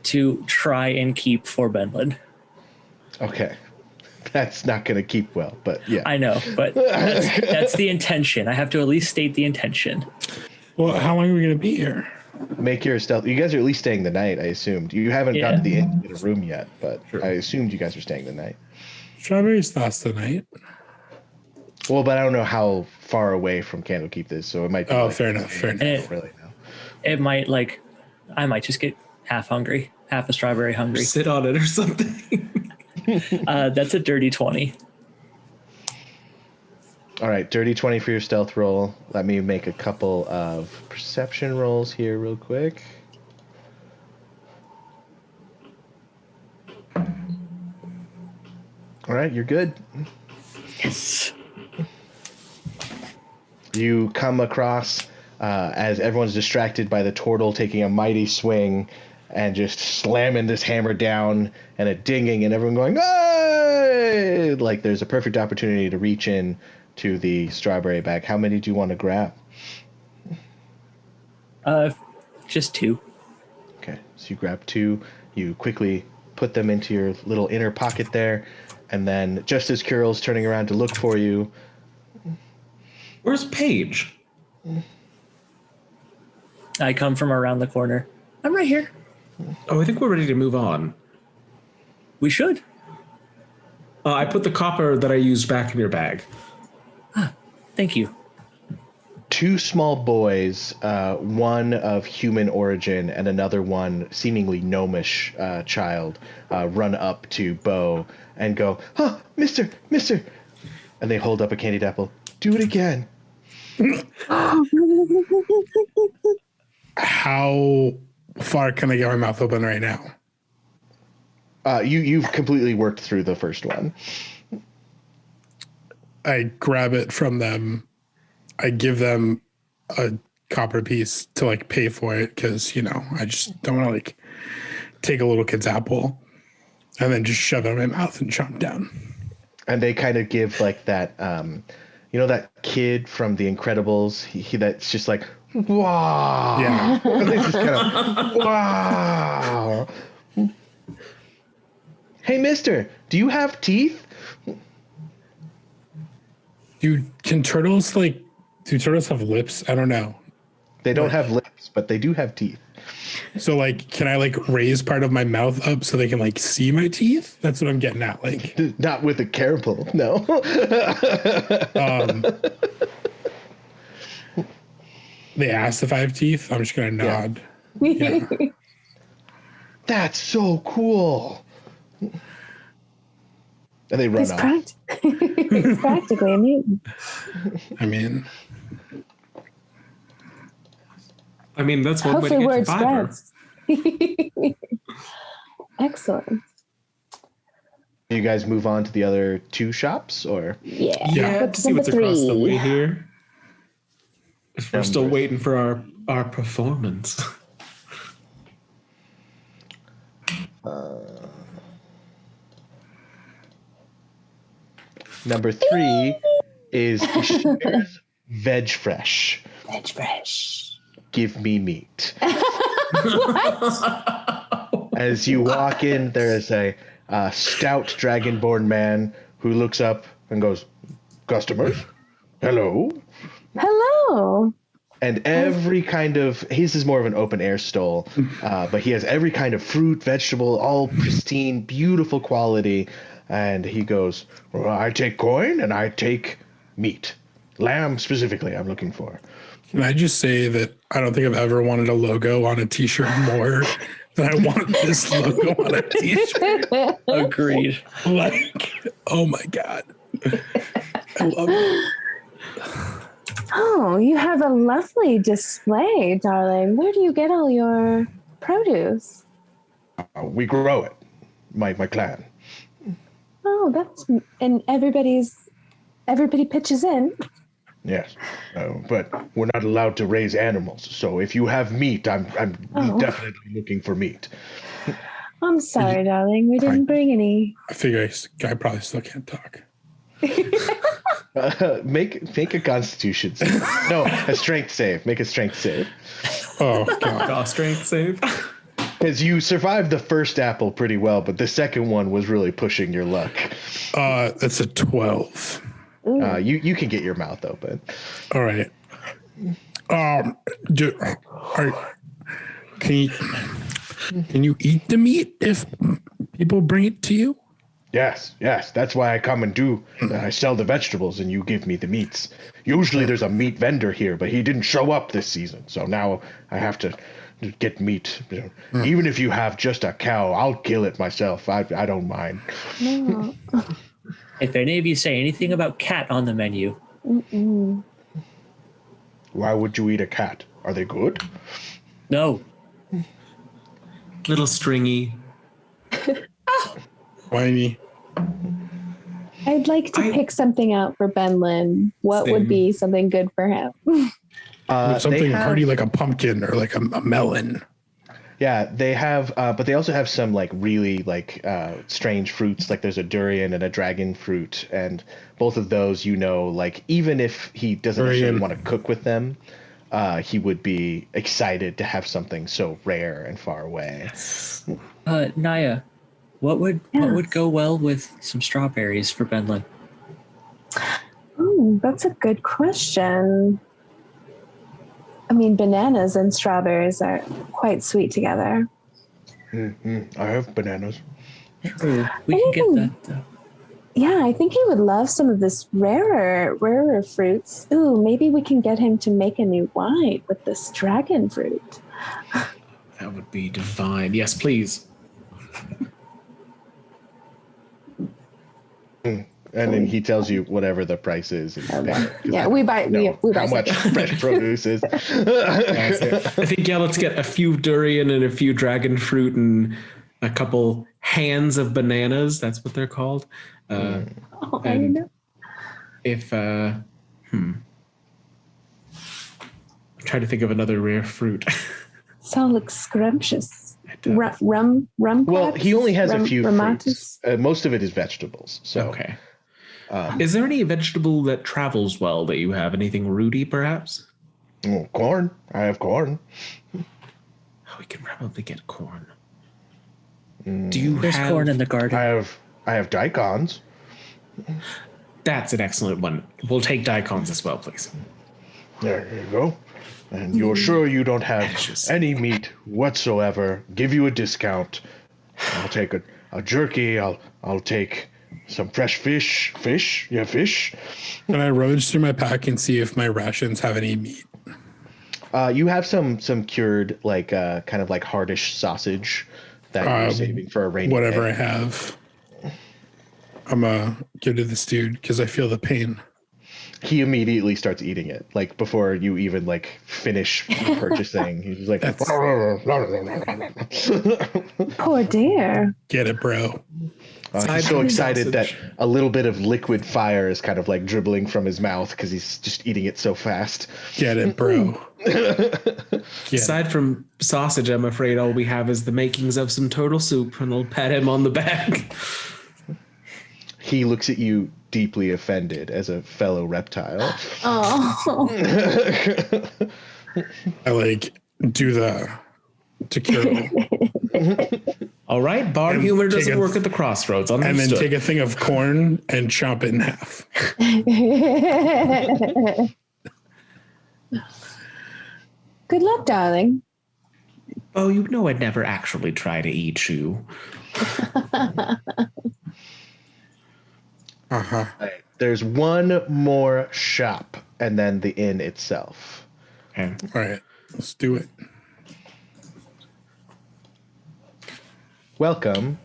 to try and keep for Benlin. Okay. That's not going to keep well, but yeah. I know, but that's the intention. I have to at least state the intention. Well, how long are we going to be here? Make your stealth. You guys are at least staying the night, I assumed. You haven't got to the inn to get a room yet, but I assumed you guys are staying the night. Strawberries last the night. Well, but I don't know how far away from Candlekeep this is, so it might be. Oh, like, fair enough. Fair enough. And it, Really know. it might I might just get half hungry, half a strawberry hungry. sit on it or something. That's a dirty 20. All right, dirty 20 for your stealth roll. Let me make a couple of perception rolls here real quick. All right, you're good. Yes. You come across as everyone's distracted by the turtle taking a mighty swing and just slamming this hammer down and it dinging and everyone going, "Hey!" Like there's a perfect opportunity to reach in to the strawberry bag. How many do you want to grab? Just 2. Okay, so you grab 2. You quickly put them into your little inner pocket there, and then just as Kirill's turning around to look for you, Where's Paige? I come from around the corner. I'm right here. Oh, I think we're ready to move on. We should. I put the copper that I used back in your bag. Thank you. two small boys, one of human origin and another one seemingly gnomish child, run up to Bo and go, "Huh, Mister, and they hold up a candied apple. Do it again." How far can I get my mouth open right now? You've completely worked through the first one. I grab it from them. I give them a copper piece to like pay for it because, I just don't want to like take a little kid's apple and then just shove it in my mouth and chomp down. And they kind of give like that, that kid from The Incredibles, he that's just like, wow. Yeah. And they just kind of, wow. Hey, mister, do you have teeth? Do turtles have lips? I don't know. They don't have lips, but they do have teeth. So like, can I like raise part of my mouth up so they can like see my teeth? That's what I'm getting at. Like, not with a caramel, no. They asked if I have teeth. I'm just gonna nod. Yeah. That's so cool. And they run off. It's practically a mutant. I mean, that's one way to Hopefully get word to fiber. spreads. Excellent. You guys move on to the other two shops, or? Yeah, What's to see what's number across the 3? way here. We're still waiting for our performance. Number 3 is Cher's Veg Fresh. Veg fresh. Give me meat. What? As you walk in, there is a stout dragonborn man who looks up and goes, "Customers? Hello?" Hello. And every kind of, his is more of an open air stall, but he has every kind of fruit, vegetable, all pristine, beautiful quality. And he goes, "Well, I take coin and I take meat. Lamb specifically I'm looking for." can I just say that I don't think I've ever wanted a logo on a t-shirt more than I want this logo on a t-shirt. Agreed. Like, oh my God. I love it. Oh, you have a lovely display, darling. Where do you get all your produce? We grow it, my clan. Oh, and everybody pitches in. Yes, but we're not allowed to raise animals. So if you have meat, I'm definitely looking for meat. I'm sorry, darling. We didn't bring any. I figure I probably still can't talk. Make a Constitution save. No, a Strength save. Make a Strength save. Oh God. Draw strength save. Because you survived the first apple pretty well, but the second one was really pushing your luck. That's a 12. You can get your mouth open. All right. Can you eat the meat if people bring it to you? Yes. That's why I come and do. I sell the vegetables and you give me the meats. Usually there's a meat vendor here, but he didn't show up this season. So now I have to get meat. Even if you have just a cow, I'll kill it myself. I don't mind. No. If any of you say anything about cat on the menu. Mm-mm. Why would you eat a cat? Are they good? No. Little stringy. Whiny. I'd like to pick something out for Ben Lynn. What would be something good for him? Something hearty like a pumpkin or like a melon. Yeah, they have, but they also have some like really like strange fruits. Like there's a durian and a dragon fruit, and both of those, like even if he doesn't necessarily want to cook with them, he would be excited to have something so rare and far away. Naya, what would go well with some strawberries for Benlin? That's a good question. I mean, bananas and strawberries are quite sweet together. I have bananas. True. We can get that though. Yeah, I think he would love some of this rarer fruits. Ooh, maybe we can get him to make a new wine with this dragon fruit. That would be divine. Yes, please. And then he tells you whatever the price is. Yeah, we buy how much fresh produce is. I think, let's get a few durian and a few dragon fruit and a couple hands of bananas. That's what they're called. I don't know. If, I'm trying to think of another rare fruit. Sound like scrumptious. Rum. Well, he only has a few fruits. fruits. Most of it is vegetables. So. Okay. Is there any vegetable that travels well that you have? Anything rooty, perhaps? Oh, corn. I have corn. Oh, we can probably get corn. There's corn in the garden. I have daikons. That's an excellent one. We'll take daikons as well, please. There you go. And you're sure you don't have any meat whatsoever? Give you a discount. I'll take a jerky. I'll take some fresh fish. Fish? Yeah, fish. Can I rummage through my pack and see if my rations have any meat? You have some cured, like kind of like hardish sausage that you're saving for a rainy whatever day. I have. I'm give to this dude because I feel the pain. He immediately starts eating it, like before you even like finish purchasing. He's like, Poor dear. Get it, bro. He's so excited that a little bit of liquid fire is kind of like dribbling from his mouth because he's just eating it so fast. Get it, bro. Aside from sausage, I'm afraid all we have is the makings of some turtle soup, and I'll pat him on the back. He looks at you deeply offended as a fellow reptile. Oh. I like do the to cure. All right, bar humor doesn't work at the crossroads. And Understood. then take a thing of corn and chop it in half. Good luck, darling. Oh, you know I'd never actually try to eat you. Uh-huh. Right. There's one more shop and then the inn itself. Okay. All right, let's do it. Welcome.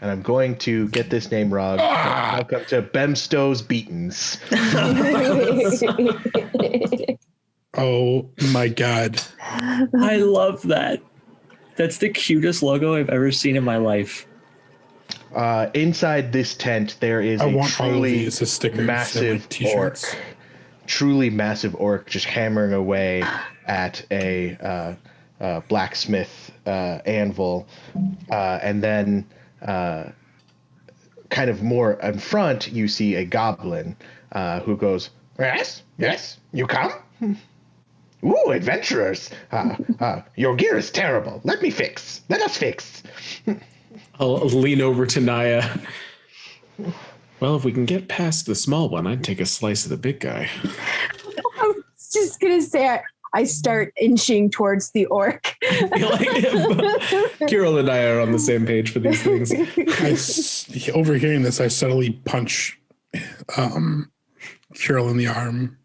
And I'm going to get this name wrong. Welcome to Bemsto's Beatons. Oh my God. I love that. That's the cutest logo I've ever seen in my life. Inside this tent, there is a truly massive orc. Truly massive orc just hammering away at a blacksmith anvil. And then kind of more in front, you see a goblin who goes, Yes, you come? Ooh, adventurers. Your gear is terrible. Let us fix. I'll lean over to Naya. Well, if we can get past the small one, I'd take a slice of the big guy. I was just going to say, I start inching towards the orc. Kirill and I are on the same page for these things. Overhearing this, I subtly punch Kirill in the arm.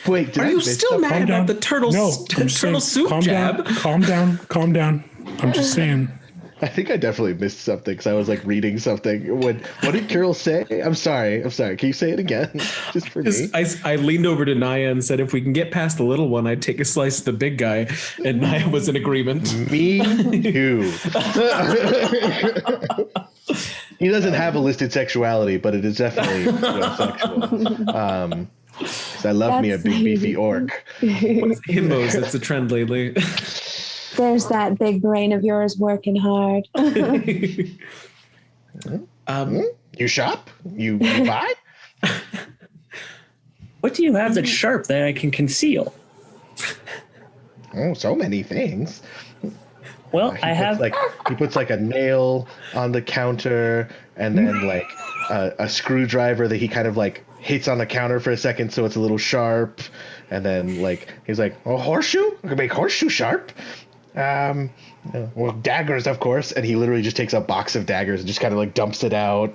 Wait, are you still mad about the turtle soup jab? Calm down. I'm just saying. I think I definitely missed something because I was like reading something. What did Kirill say? I'm sorry. Can you say it again? Just for me. I leaned over to Naya and said, if we can get past the little one, I'd take a slice of the big guy. And Naya was in agreement. Me too. He doesn't have a listed sexuality, but it is definitely sexual. I love me a big beefy orc. What's himbos? It's a trend lately. There's that big brain of yours working hard. You shop? You buy? What do you have that's sharp that I can conceal? Oh, so many things. Well, He puts like a nail on the counter, and then like a screwdriver that he kind of like hits on the counter for a second so it's a little sharp, and then like he's like, a horseshoe? I can make horseshoe sharp. Well, daggers, of course. And he literally just takes a box of daggers and just kind of like dumps it out.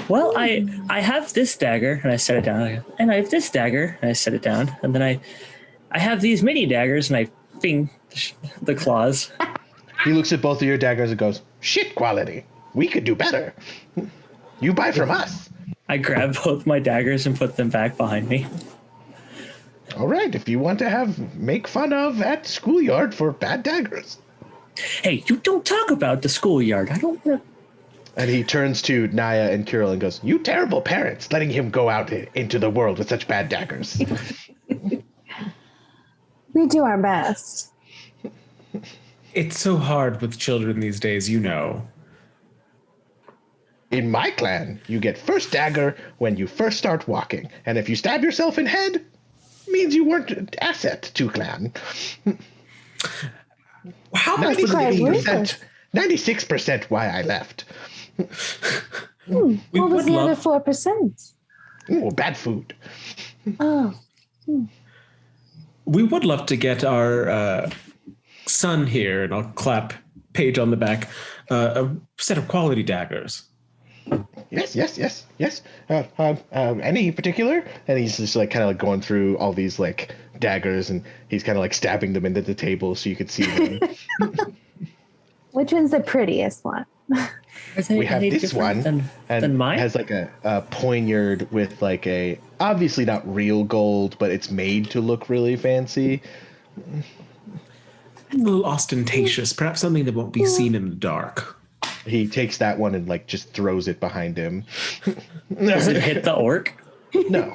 Well, I have this dagger, and I set it down. And I have this dagger, and I set it down. And then I have these mini daggers, and I fing the claws. He looks at both of your daggers and goes, shit quality. We could do better. You buy from us. I grab both my daggers and put them back behind me. All right, if you want to make fun of at schoolyard for bad daggers. Hey, you don't talk about the schoolyard. I don't want to... And he turns to Naya and Kirill and goes, you terrible parents, letting him go out into the world with such bad daggers. We do our best. It's so hard with children these days, you know. In my clan, you get first dagger when you first start walking. And if you stab yourself in head, means you weren't an asset to clan. How much was 96% why I left. What was the other 4%? Ooh, bad food. Oh. We would love to get our son here, and I'll clap Paige on the back, a set of quality daggers. Yes. Any particular? And he's just like kind of like going through all these like daggers, and he's kind of like stabbing them into the table so you could see them. Which one's the prettiest one? We have this one, than mine? It has like a poignard with like a, obviously not real gold, but it's made to look really fancy. A little ostentatious, perhaps something that won't be seen in the dark. He takes that one and like just throws it behind him. Does it hit the orc? No.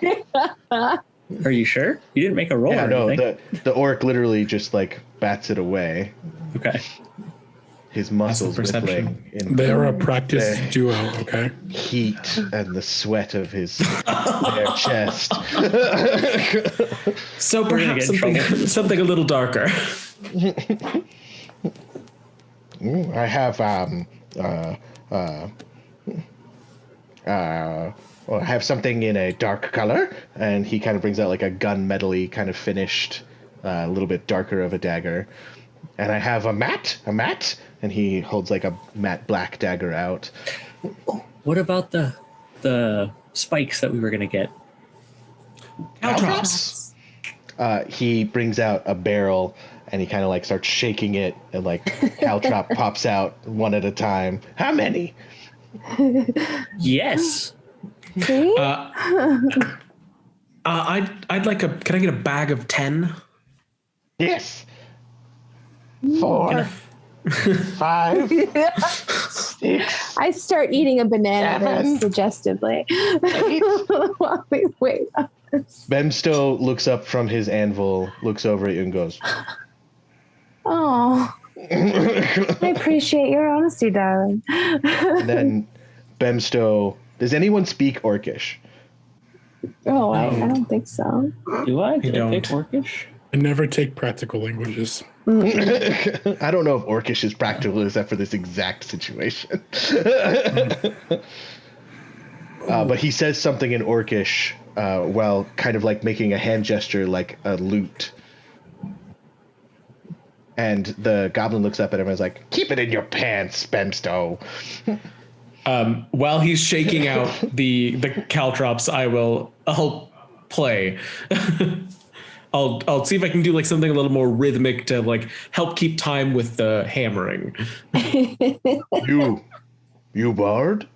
Are you sure? You didn't make a roll or anything? The orc literally just like bats it away. Okay. His muscles rippling in They're a practice duo, okay? heat and the sweat of his bare chest. So We're gonna perhaps get in something a little darker. I have I have something in a dark color, and he kind of brings out like a gunmetal-y kind of finished, a little bit darker of a dagger. And I have a matte, and he holds like a matte black dagger out. What about the spikes that we were gonna get? Caltrops. He brings out a barrel, and he kind of like starts shaking it, and like caltrop pops out one at a time. How many? Yes. See? I'd like a. Can I get a bag of 10? Yes. 4, 5, 6. I start eating a banana very 7, suggestively 8. while we wait. Bemstow looks up from his anvil, looks over at you, and goes, Oh, I appreciate your honesty, darling. and then Bemstow, does anyone speak Orcish? Oh, I don't think so. Do I? Did I don't. pick Orcish? I never take practical languages. I don't know if Orcish is practical except for this exact situation. But he says something in Orcish while kind of like making a hand gesture like a lute. And the goblin looks up at him and is like, keep it in your pants, Bemstow. While he's shaking out the caltrops, I'll play. I'll see if I can do like something a little more rhythmic to like help keep time with the hammering. You bard?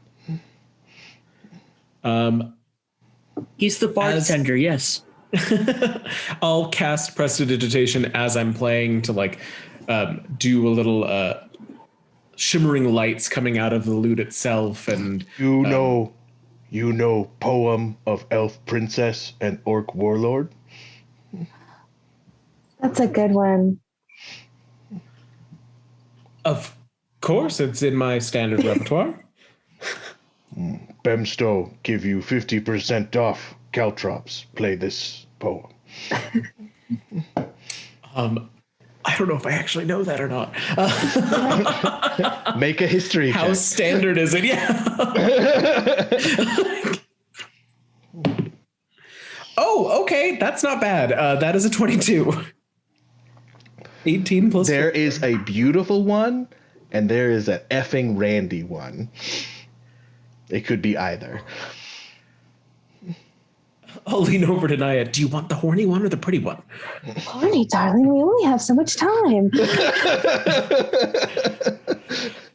He's the bartender, yes. I'll cast prestidigitation as I'm playing to like do a little shimmering lights coming out of the lute itself, and You know poem of elf princess and orc warlord? That's a good one. of course it's in my standard repertoire. Bemstow give you 50% off caltrops. Play this poem. I don't know if I actually know that or not. Make a history How check. standard is it? Yeah. Oh, okay. That's not bad. That is a 22. 18 plus. There is a beautiful one, and there is an effing Randy one. It could be either. I'll lean over to Naya. Do you want the horny one or the pretty one? Horny, darling. We only have so much time.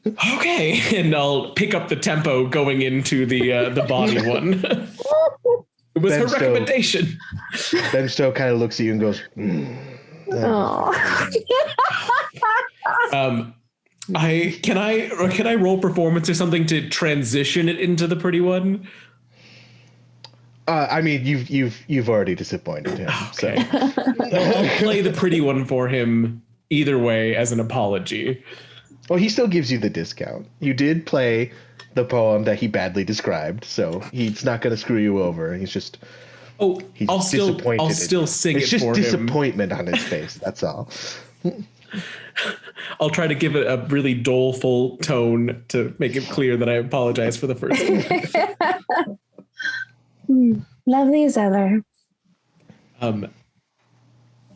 Okay, and I'll pick up the tempo going into the body one. It was her recommendation. Ben Stowe kind of looks at you and goes, Oh. Can I roll performance or something to transition it into the pretty one? I mean, you've already disappointed him. Okay. So. I'll play the pretty one for him either way as an apology. Well, he still gives you the discount. You did play the poem that he badly described, so he's not going to screw you over. He's just I'll still sing it for him. It's just disappointment on his face. That's all. I'll try to give it a really doleful tone to make it clear that I apologize for the first one. Lovely as ever.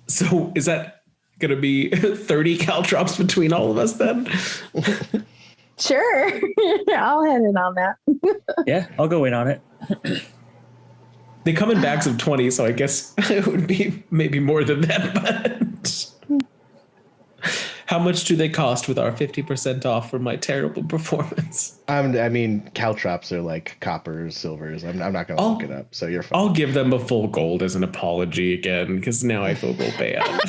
So is that going to be 30 caltrops between all of us then? Sure. I'll head in on that. Yeah, I'll go in on it. They come in bags of 20, so I guess it would be maybe more than that. But how much do they cost with our 50% off for my terrible performance? I mean, caltrops are like coppers, silvers. I'm not going to look it up, so you're fine. I'll give them a full gold as an apology again, because now I feel real bad.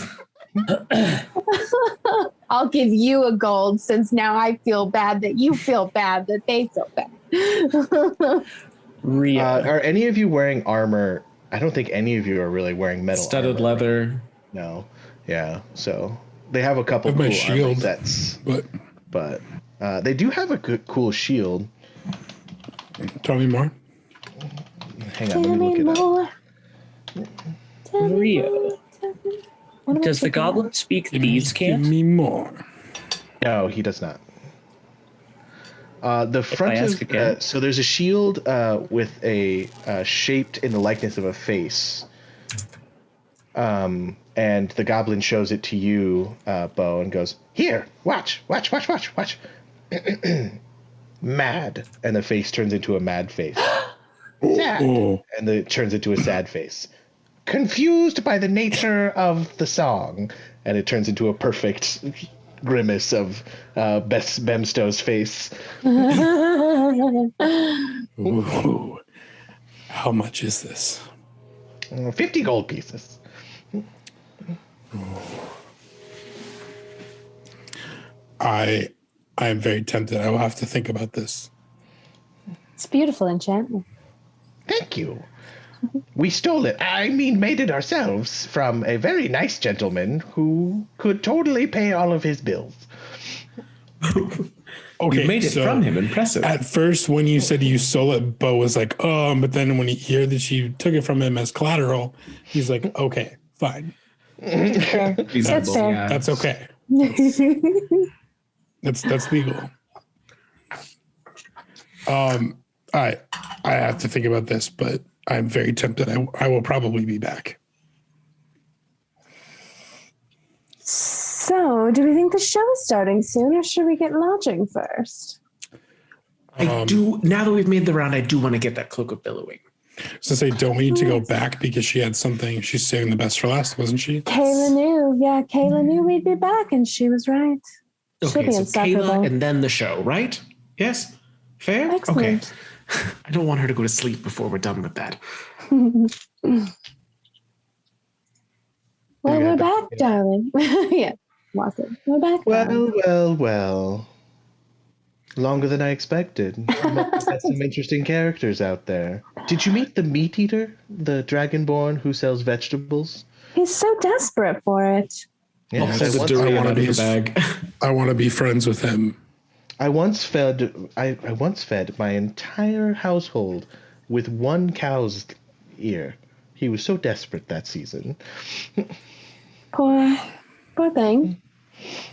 I'll give you a gold since now I feel bad that you feel bad that they feel bad. Are any of you wearing armor? I don't think any of you are really wearing metal studded armor. Leather. No. Yeah. So they have a couple cool shield armor sets, but they do have a good, cool shield. Tell me more. Hang on, let me look it up. Rio. Does the goblin speak thieves' cant? Give me more. No, he does not. The front of so there's a shield with a shaped in the likeness of a face, and the goblin shows it to you, Bo, and goes, "Here, watch. Mad," and the face turns into a mad face. Sad, and it turns into a sad face. Confused by the nature of the song, and it turns into a perfect grimace of Bess Bemstow's face. Ooh. How much is this? 50 gold pieces. I am very tempted. I will have to think about this. It's beautiful enchantment. Thank you. We stole it. I mean, made it ourselves from a very nice gentleman who could totally pay all of his bills. Okay, you made it from him. Impressive. At first, when you said you stole it, Bo was like, "Oh," but then when he heard that you took it from him as collateral, he's like, "Okay, fine, That's fair. Yeah. that's okay. That's legal." I have to think about this, but I'm very tempted. I will probably be back. So, do we think the show is starting soon, or should we get lodging first? I do. Now that we've made the round, I do want to get that cloak of billowing. So say, don't we need to go back because she had something? She's saving the best for last, wasn't she? Kayla knew. Yeah, Kayla knew we'd be back, and she was right. She'll Okay, be so insufferable. Kayla and then the show, right? Yes? Fair? Excellent. Okay. I don't want her to go to sleep before we're done with that. Well, we're back, darling. Yeah, walk it. We're back. darling. Well. Longer than I expected. Met some interesting characters out there. Did you meet the meat eater, the dragonborn who sells vegetables? He's so desperate for it. Yeah, I'll pull the durian out of the bag. I want to be friends with him. I once fed my entire household with one cow's ear. He was so desperate that season. Poor thing.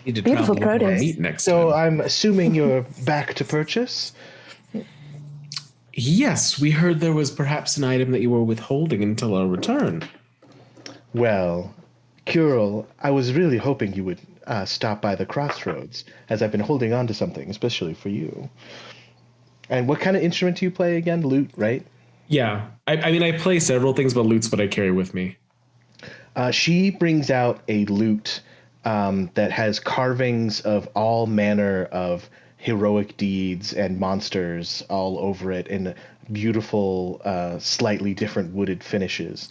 Need to Beautiful travel with produce. meat next So time. I'm assuming you're back to purchase? Yes, we heard there was perhaps an item that you were withholding until our return. Well, Curl, I was really hoping you would stop by the crossroads, as I've been holding on to something especially for you. And what kind of instrument do you play again? Lute, right? Yeah. I mean, I play several things, but lute's what I carry with me. She brings out a lute that has carvings of all manner of heroic deeds and monsters all over it in beautiful, slightly different wooded finishes.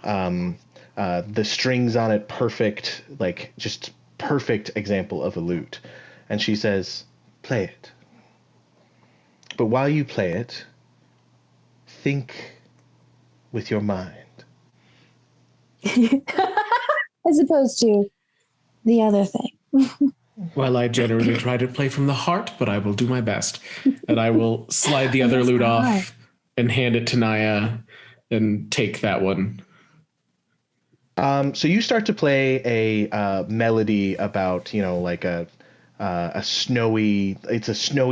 The strings on it, perfect, like just perfect example of a lute. And she says, play it. But while you play it, think with your mind. As opposed to the other thing. Well, I generally try to play from the heart, but I will do my best. And I will slide the other lute off and hand it to Naya and take that one. So you start to play a melody about, like a snowy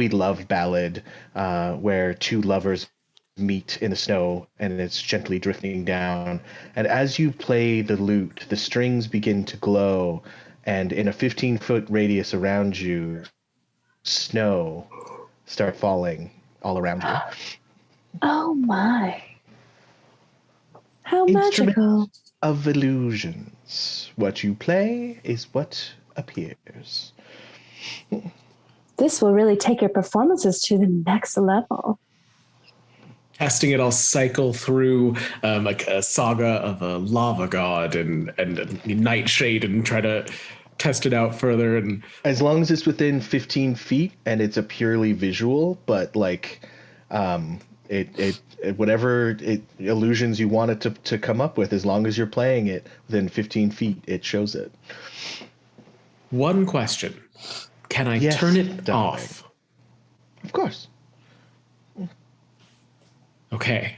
love ballad where two lovers meet in the snow and it's gently drifting down. And as you play the lute, the strings begin to glow, and in a 15-foot radius around you, snow start falling all around you. Oh my. How Instrument magical. of illusions. What you play is what appears. This will really take your performances to the next level. Casting it, I'll cycle through like a saga of a lava god and a nightshade and try to test it out further. And as long as it's within 15 feet and it's a purely visual, but like whatever illusions you want it to come up with, as long as you're playing it within 15 feet, it shows it. One question. Can I turn it off? Of course. Okay.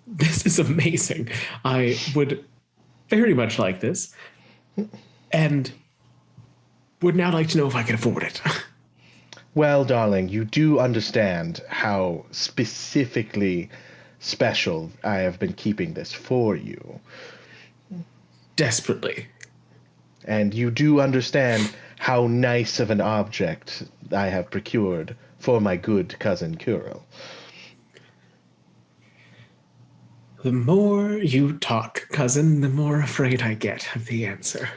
This is amazing. I would very much like this. And would now like to know if I can afford it. Well, darling, you do understand how specifically special I have been keeping this for you. Desperately. And you do understand how nice of an object I have procured for my good cousin Kuril. The more you talk, cousin, the more afraid I get of the answer.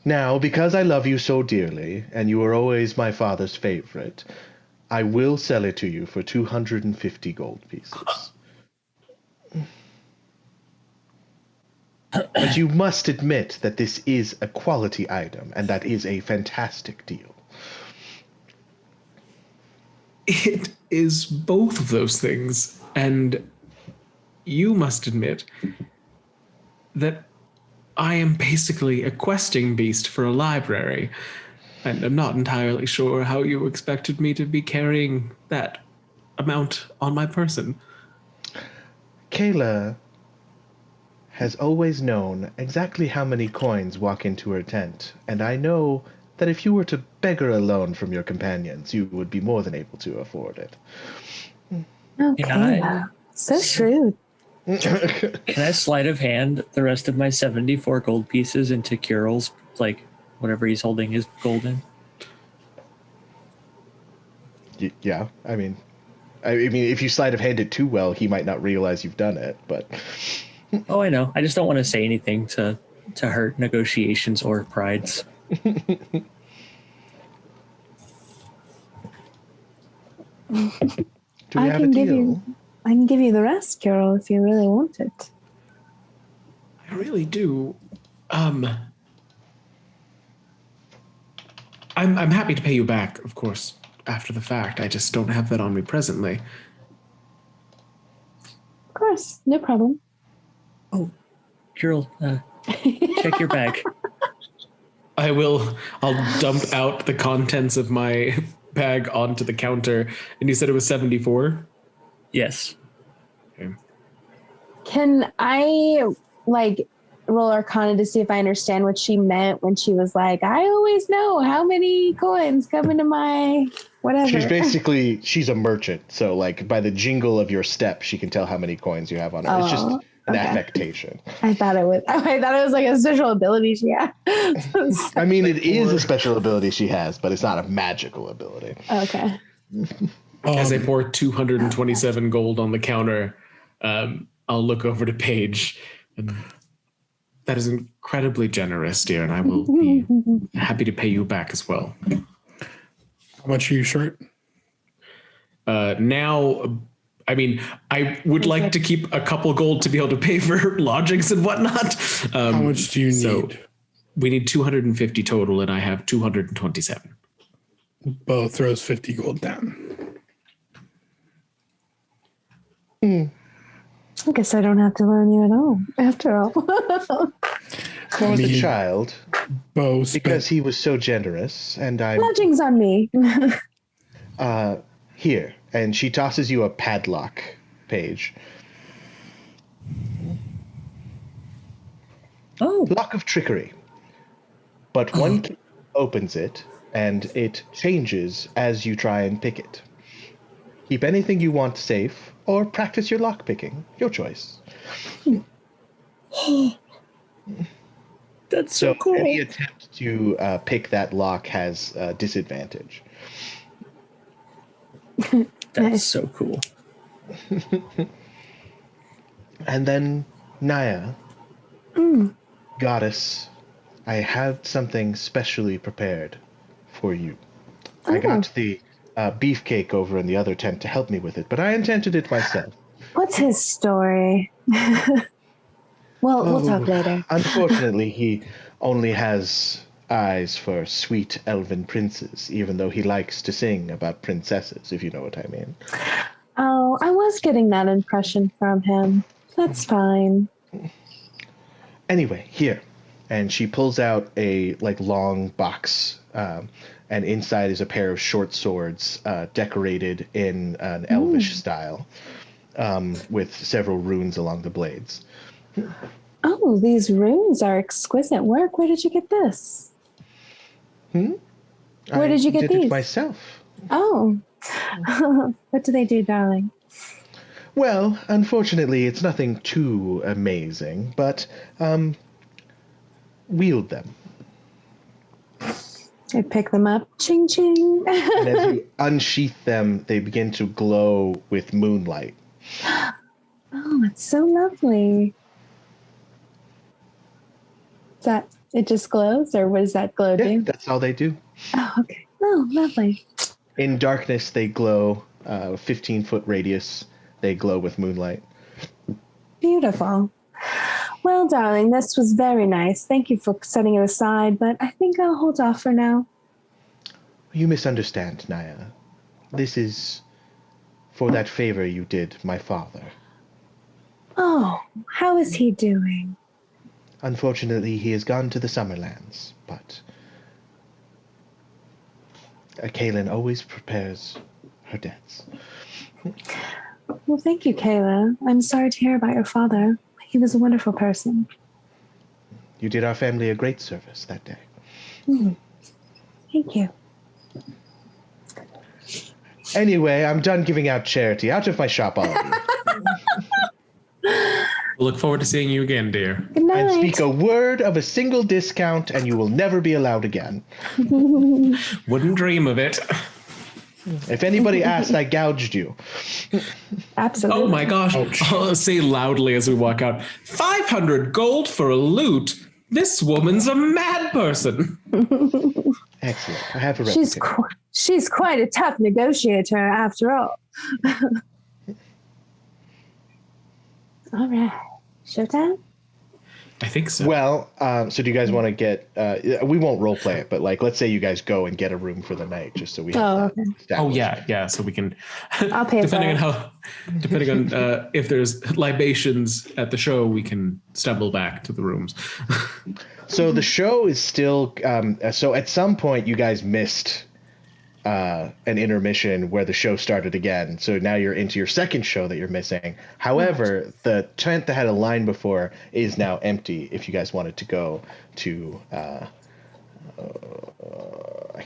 Now, because I love you so dearly, and you are always my father's favorite, I will sell it to you for 250 gold pieces. But you must admit that this is a quality item, and that is a fantastic deal. It is both of those things, and you must admit that I am basically a questing beast for a library, and I'm not entirely sure how you expected me to be carrying that amount on my person. Kayla has always known exactly how many coins walk into her tent, and I know that if you were to beg her a loan from your companions, you would be more than able to afford it. Okay, so shrewd. Can I sleight of hand the rest of my 74 gold pieces into Kuril's, like, whatever he's holding his gold in? Yeah, I mean, if you sleight of hand it too well, he might not realize you've done it, but... Oh, I know. I just don't want to say anything to hurt negotiations or prides. Do we have a deal? I can give you the rest, Carol, if you really want it. I really do. I'm happy to pay you back, of course, after the fact. I just don't have that on me presently. Of course, no problem. Oh, Kuril, check your bag. I'll dump out the contents of my bag onto the counter. And you said it was 74? Yes. Okay. Can I, roll Arcana to see if I understand what she meant when she was like, I always know how many coins come into my whatever. She's a merchant. So, by the jingle of your step, she can tell how many coins you have on her. an affectation. I thought it was like a special ability she had. I mean, it is a special ability she has, but it's not a magical ability. Okay. As I pour 227 gold on the counter, I'll look over to Paige, and that is incredibly generous, dear, and I will be happy to pay you back as well. How much are you short? Now, I mean, I would like to keep a couple gold to be able to pay for lodgings and whatnot. How much do you need? We need 250 total, and I have 227. Bo throws 50 gold down. I guess I don't have to learn you at all, after all. For the child, Bo because he was so generous, and I'm... Lodging's on me. Here, and she tosses you a padlock, Paige. Oh. Lock of trickery. But one key opens it, and it changes as you try and pick it. Keep anything you want safe, or practice your lock picking. Your choice. That's so cool. Any attempt to pick that lock has disadvantage. That's so cool. And then, Naya, goddess, I have something specially prepared for you. I got the beefcake over in the other tent to help me with it, but I invented it myself. What's his story? We'll talk later. Unfortunately, he only has eyes for sweet elven princes, even though he likes to sing about princesses, if you know what I mean. Oh, I was getting that impression from him. That's fine. Anyway, here. And she pulls out a long box, and inside is a pair of short swords decorated in an elvish style, with several runes along the blades. Oh, these runes are exquisite work. Where did you get this? Where did you get did these? It myself. Oh. What do they do, darling? Well, unfortunately, it's nothing too amazing, but wield them. I pick them up. Ching, ching. And as you unsheath them, they begin to glow with moonlight. Oh, it's so lovely. Is that it just glows, or what does that glow do? That's all they do. Oh, okay. Oh, lovely. In darkness, they glow. 15-foot radius, they glow with moonlight. Beautiful. Well, darling, this was very nice. Thank you for setting it aside, but I think I'll hold off for now. You misunderstand, Naya. This is for that favor you did my father. Oh, how is he doing? Unfortunately, he has gone to the Summerlands, but Kaylin always prepares her debts. Well, thank you, Kayla. I'm sorry to hear about your father. He was a wonderful person. You did our family a great service that day. Thank you. Anyway, I'm done giving out charity. Out of my shop, all of you. We'll look forward to seeing you again, dear. Good night. And speak a word of a single discount, and you will never be allowed again. Wouldn't dream of it. If anybody asked, I gouged you. Absolutely. Oh my gosh. Ouch. I'll say loudly as we walk out, 500 gold for a loot? This woman's a mad person. Excellent. I have a reputation. She's quite a tough negotiator, after all. All right. Showtime? I think so. Well, so do you guys want to get... we won't role play it, but let's say you guys go and get a room for the night, just so we have that established. Oh, yeah. So we can... I'll pay depending for on Depending on if there's libations at the show, we can stumble back to the rooms. So the show is still... so at some point, you guys missed an intermission where the show started again. So now you're into your second show that you're missing. However, the tent that had a line before is now empty if you guys wanted to go to...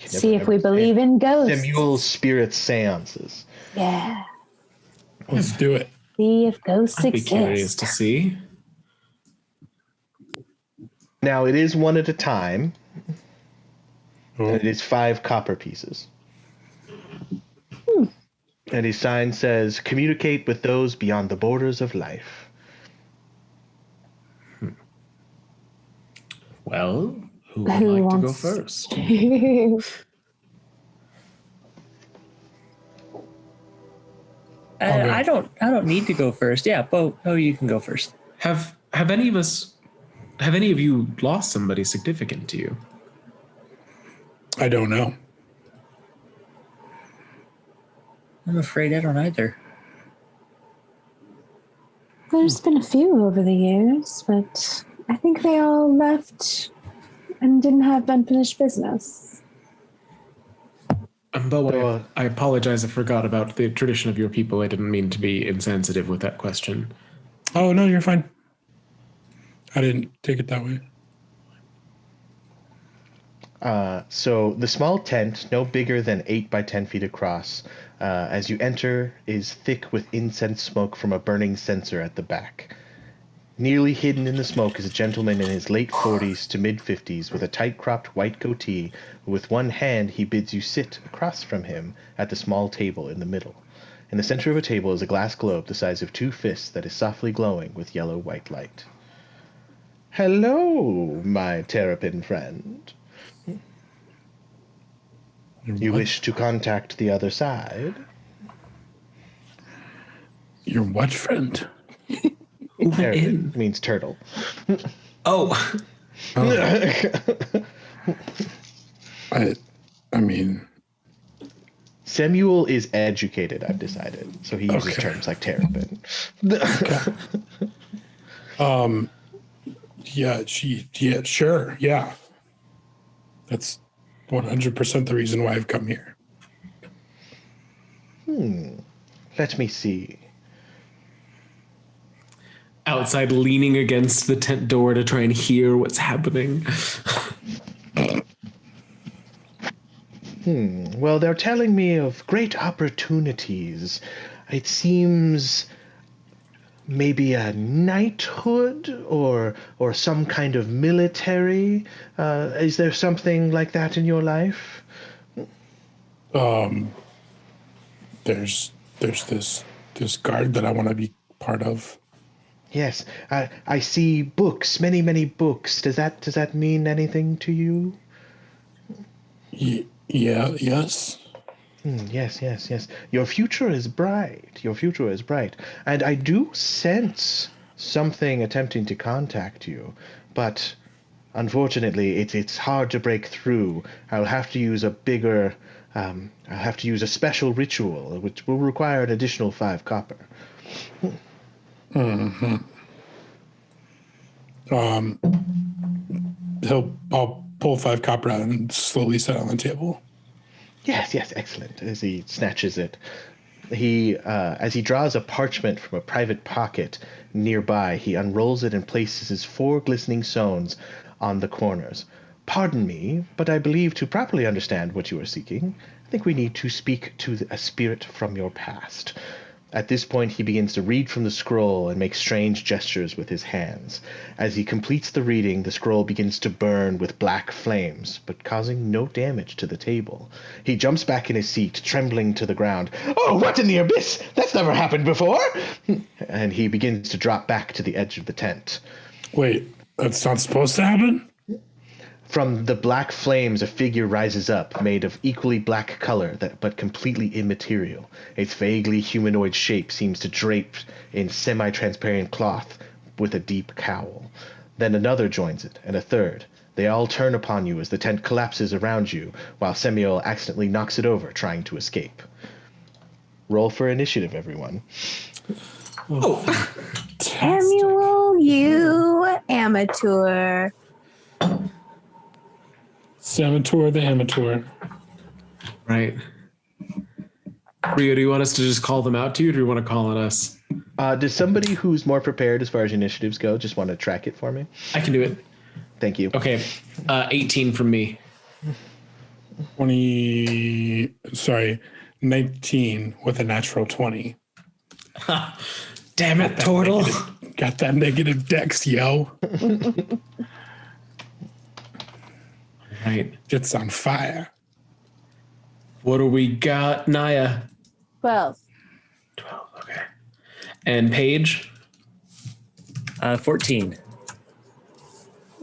see if we believe in ghosts. Samuel Spirit Seances. Yeah. Let's do it. See if ghosts I'd be exist. curious to see. Now, it is one at a time. Oh. And it is 5 copper pieces. And his sign says, communicate with those beyond the borders of life. Well, who would Who like to go wants- first? Okay. I don't need to go first. Yeah, Bo, you can go first. Have any of you lost somebody significant to you? I don't know. I'm afraid I don't either. There's been a few over the years, but I think they all left and didn't have unfinished business. Bo, I apologize. I forgot about the tradition of your people. I didn't mean to be insensitive with that question. Oh, no, you're fine. I didn't take it that way. So the small tent, no bigger than 8 by 10 feet across, as you enter, is thick with incense smoke from a burning censer at the back. Nearly hidden in the smoke is a gentleman in his late 40s to mid-50s with a tight-cropped white goatee. With one hand, he bids you sit across from him at the small table in the middle. In the center of a table is a glass globe the size of 2 fists that is softly glowing with yellow-white light. Hello, my terrapin friend. You What? wish to contact the other side? Your what friend? Terrapin means turtle. Oh, I mean, Samuel is educated, I've decided. So he uses Okay. terms like terrapin. yeah, sure, yeah. That's 100% the reason why I've come here. Let me see. outside leaning against the tent door to try and hear what's happening. Well, they're telling me of great opportunities. It seems maybe a knighthood or some kind of military. Is there something like that in your life? There's this guard that I want to be part of. Yes, I see books, many books. Does that mean anything to you? Yes. Yes. Your future is bright. And I do sense something attempting to contact you, but unfortunately, it's hard to break through. I'll have to use a special ritual, which will require an additional 5 copper. I'll pull 5 copper out and slowly set it on the table. Yes, excellent. As he snatches it, as he draws a parchment from a private pocket nearby, he unrolls it and places his 4 glistening stones on the corners. Pardon me, but I believe to properly understand what you are seeking, I think we need to speak to a spirit from your past. At this point, he begins to read from the scroll and make strange gestures with his hands. As he completes the reading, the scroll begins to burn with black flames, but causing no damage to the table. He jumps back in his seat, trembling to the ground. Oh, what in the abyss? That's never happened before! And he begins to drop back to the edge of the tent. Wait, that's not supposed to happen? From the black flames, a figure rises up, made of equally black color, but completely immaterial. Its vaguely humanoid shape seems to drape in semi-transparent cloth with a deep cowl. Then another joins it, and a third. They all turn upon you as the tent collapses around you, while Samuel accidentally knocks it over, trying to escape. Roll for initiative, everyone. Samuel, you amateur. Saboteur the amateur. Right. Rio, do you want us to just call them out to you, or do you want to call on us? Does somebody who's more prepared as far as initiatives go just want to track it for me? I can do it. Thank you. Okay. 18 from me. 19 with a natural 20. Damn it, Turtle. Got that negative dex, yo. Right. It's on fire. What do we got, Naya? 12. 12. Okay. And Paige? 14.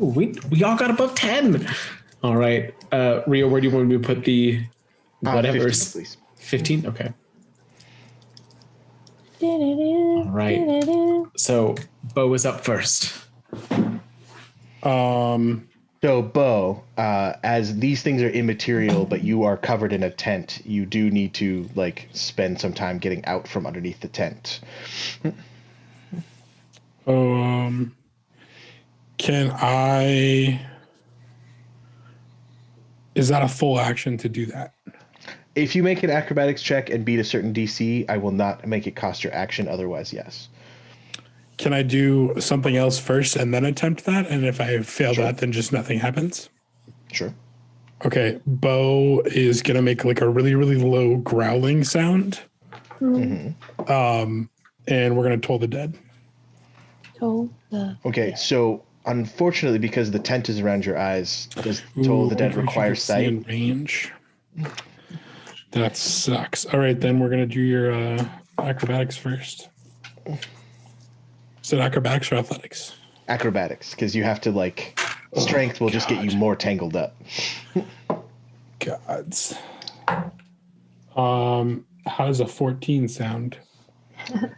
Ooh, we all got above 10. All right. Rio, where do you want me to put the whatever? 15, please. 15? Okay. All right. So Bo is up first. So, Bo, as these things are immaterial, but you are covered in a tent, you do need to like spend some time getting out from underneath the tent. Can I? Is that a full action to do that? If you make an acrobatics check and beat a certain DC, I will not make it cost your action. Otherwise, yes. Can I do something else first and then attempt that? And if I fail Sure. that, then just nothing happens? Sure. Okay. Bo is going to make like a really, really low growling sound. Mm-hmm. And we're going to toll the dead. Okay, so unfortunately, because the tent is around your eyes, does Toll of the Dead require sight? In range. That sucks. All right, then we're going to do your acrobatics first. Is it acrobatics or athletics? Acrobatics, because you have to like strength will just get you more tangled up. Gods. How does a 14 sound?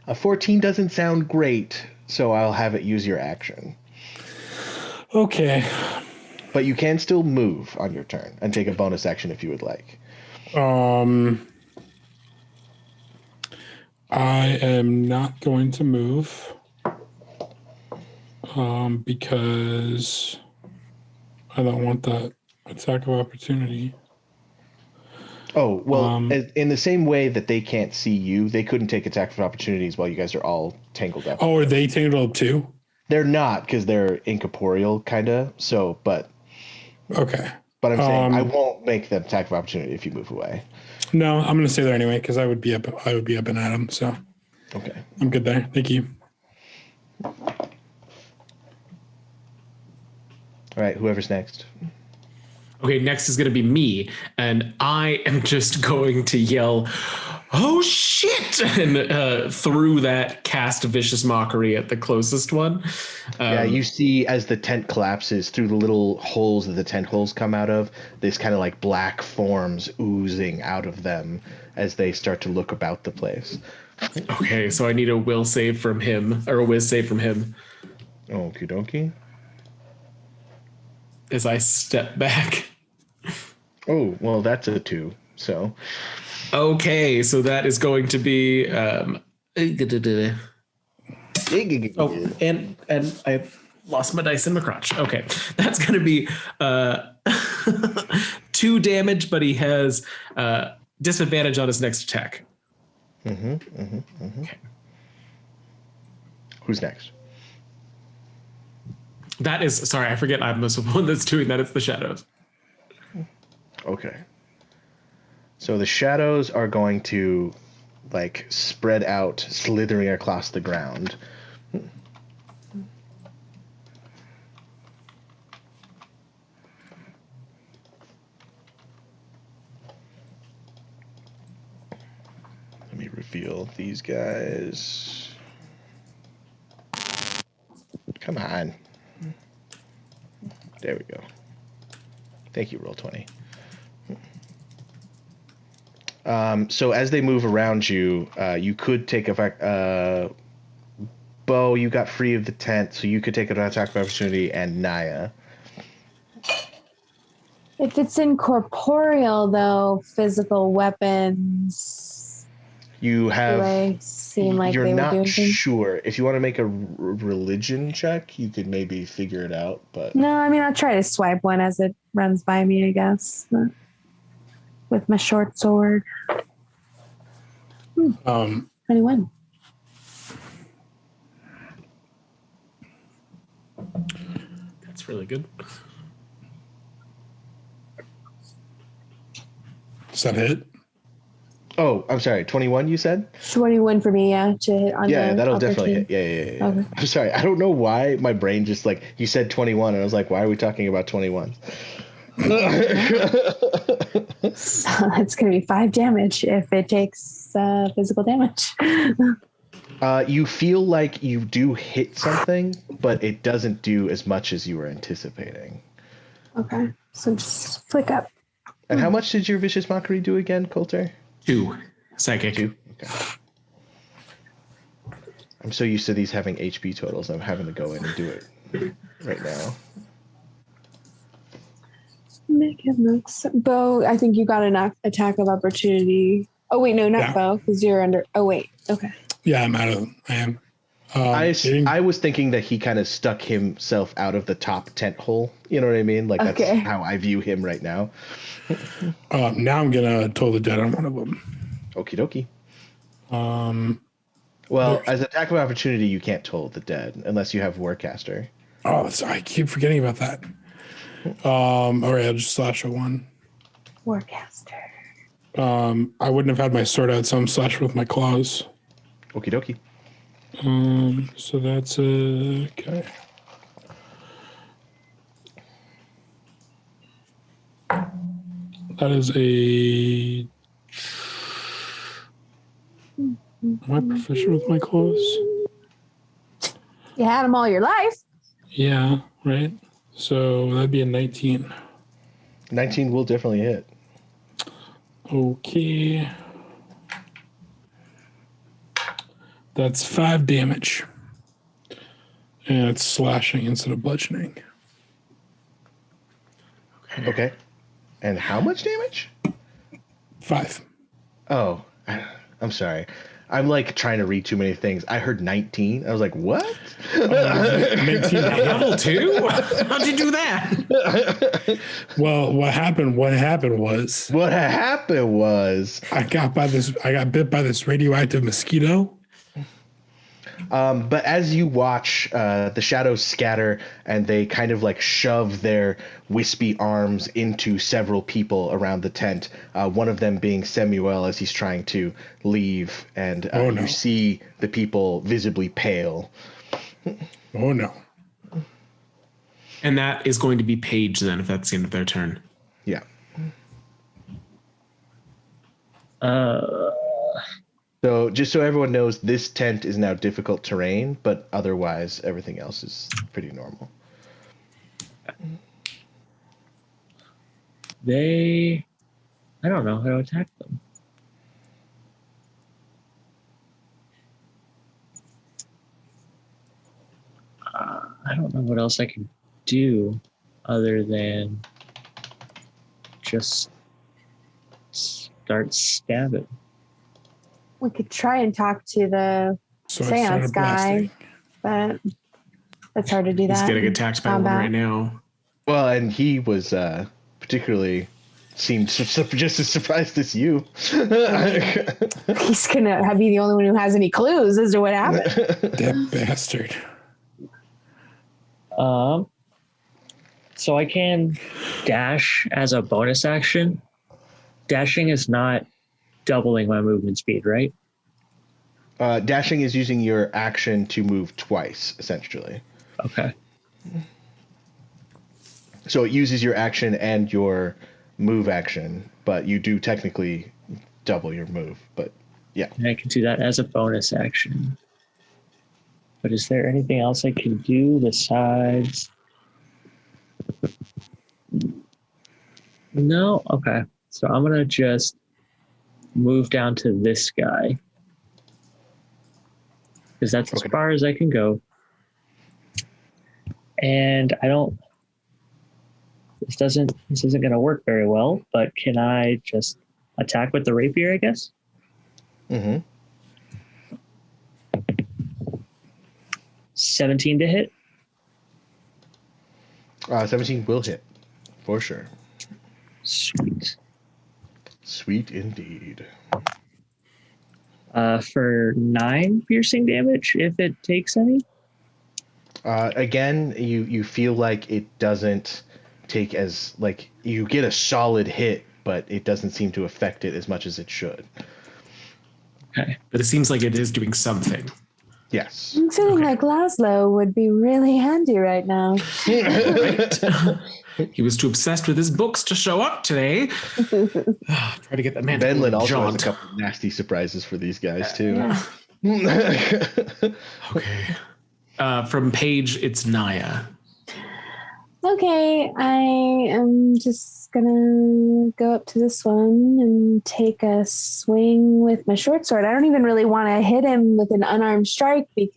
A 14 doesn't sound great, so I'll have it use your action. Okay. But you can still move on your turn and take a bonus action if you would like. I am not going to move because I don't want that attack of opportunity. Oh, well, in the same way that they can't see you, they couldn't take attack of opportunities while you guys are all tangled up. Oh, are they tangled up too? They're not, because they're incorporeal, kind of. So, but okay. But I'm saying I won't make the attack of opportunity if you move away. No, I'm going to stay there anyway because I would be up and at him. So, okay, I'm good there. Thank you. All right, whoever's next. Okay, next is going to be me, and I am just going to yell, "Oh shit!" and through that cast Vicious Mockery at the closest one. Yeah, you see as the tent collapses, through the little holes that the tent holes come out of, this kind of like black forms oozing out of them as they start to look about the place. Okay, so I need a will save from him, or a whiz save from him. Okie dokie. As I step back. Oh, well, that's a 2, so. Okay, so that is going to be and I lost my dice in my crotch. Okay, that's going to be 2 damage, but he has disadvantage on his next attack. Okay. Who's next? That is, sorry, I forget I'm the one that's doing that. It's the shadows. Okay. So the shadows are going to like spread out, slithering across the ground. Let me reveal these guys. Come on. There we go. Thank you, Roll20. So as they move around you, you could take effect. Bo, you got free of the tent, so you could take an attack of opportunity, and Naya. If it's incorporeal, though, physical weapons, You have. do they seem like You're they would do not anything? sure. If you want to make a religion check, you could maybe figure it out. But No, I mean, I'll try to swipe one as it runs by me, I guess. With my short sword. 21. That's really good. Does that hit? oh, I'm sorry, 21. You said? 21 for me, yeah, to hit on Yeah, the that'll upper definitely team. hit. Yeah. Okay. I'm sorry. I don't know why my brain just like you said 21, and I was like, why are we talking about 21? So it's going to be 5 damage if it takes physical damage. You feel like you do hit something, but it doesn't do as much as you were anticipating. Okay, so just flick up. And how much did your Vicious Mockery do again, Coulter? 2 psychic. 2? Okay. I'm so used to these having HP totals, I'm having to go in and do it right now. Make him look Bo, I think you got an attack of opportunity. Oh, wait, no, not Bo, because you're under. Oh, wait. Okay. Yeah, I'm out of them. I am. I was thinking that he kind of stuck himself out of the top tent hole. You know what I mean? Like, that's how I view him right now. Now I'm going to toll the dead on one of them. Okie dokie. Well, as an attack of opportunity, you can't toll the dead unless you have Warcaster. Oh, I keep forgetting about that. All right, I'll just slash a 1. Warcaster. I wouldn't have had my sword out, so I'm slashing with my claws. Okie dokie. So that's okay. That is a. Am I proficient with my claws? You had them all your life. Yeah, right. So that'd be a 19. 19 will definitely hit. Okay. That's 5 damage. And it's slashing instead of bludgeoning. Okay. And how much damage? 5. Oh, I'm sorry. I'm like trying to read too many things. I heard 19. I was like, what? 19. Level 2? How'd you do that? Well, what happened was I got bit by this radioactive mosquito. But as you watch the shadows scatter and they kind of like shove their wispy arms into several people around the tent, one of them being Samuel as he's trying to leave, and you see the people visibly pale. Oh no. And that is going to be Paige then, if that's the end of their turn. Yeah. So just so everyone knows, this tent is now difficult terrain, but otherwise everything else is pretty normal. I don't know how to attack them. I don't know what else I can do other than just start stabbing. We could try and talk to the seance guy, but it's hard to do that. He's getting attacked by one right now. Well, and he was particularly seemed just as surprised as you. He's gonna be the only one who has any clues as to what happened. That bastard. So I can dash as a bonus action. Dashing is not doubling my movement speed, right? Dashing is using your action to move twice, essentially. Okay. So it uses your action and your move action, but you do technically double your move. But yeah. And I can do that as a bonus action. But is there anything else I can do besides... No? Okay. So I'm going to just move down to this guy. Because that's as far as I can go. And I don't... This isn't going to work very well, but can I just attack with the rapier, I guess? Mm-hmm. 17 to hit? 17 will hit, for sure. Sweet. Sweet indeed. For 9 piercing damage, if it takes any? Again, you feel like it doesn't take as, like, you get a solid hit, but it doesn't seem to affect it as much as it should. Okay. But it seems like it is doing something. Yes. I'm feeling like Laszlo would be really handy right now. Right? He was too obsessed with his books to show up today. Try to get that man. Benlin also has a couple of nasty surprises for these guys too. Yeah. Okay. From Paige, it's Naya. Okay, I am just gonna go up to this one and take a swing with my short sword. I don't even really want to hit him with an unarmed strike I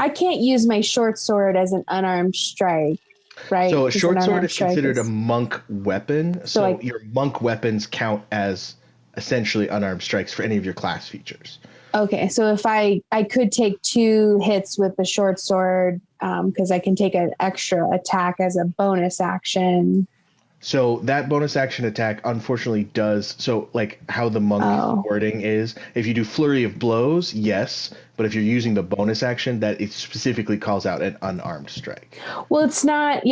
can't use my short sword as an unarmed strike, right? So a short sword is considered a monk weapon. So your monk weapons count as essentially unarmed strikes for any of your class features. Okay, so if I could take 2 hits with the short sword, because I can take an extra attack as a bonus action. So that bonus action attack unfortunately does, so like how the monk wording is, if you do flurry of blows, yes, but if you're using the bonus action, that it specifically calls out an unarmed strike. Well, it's not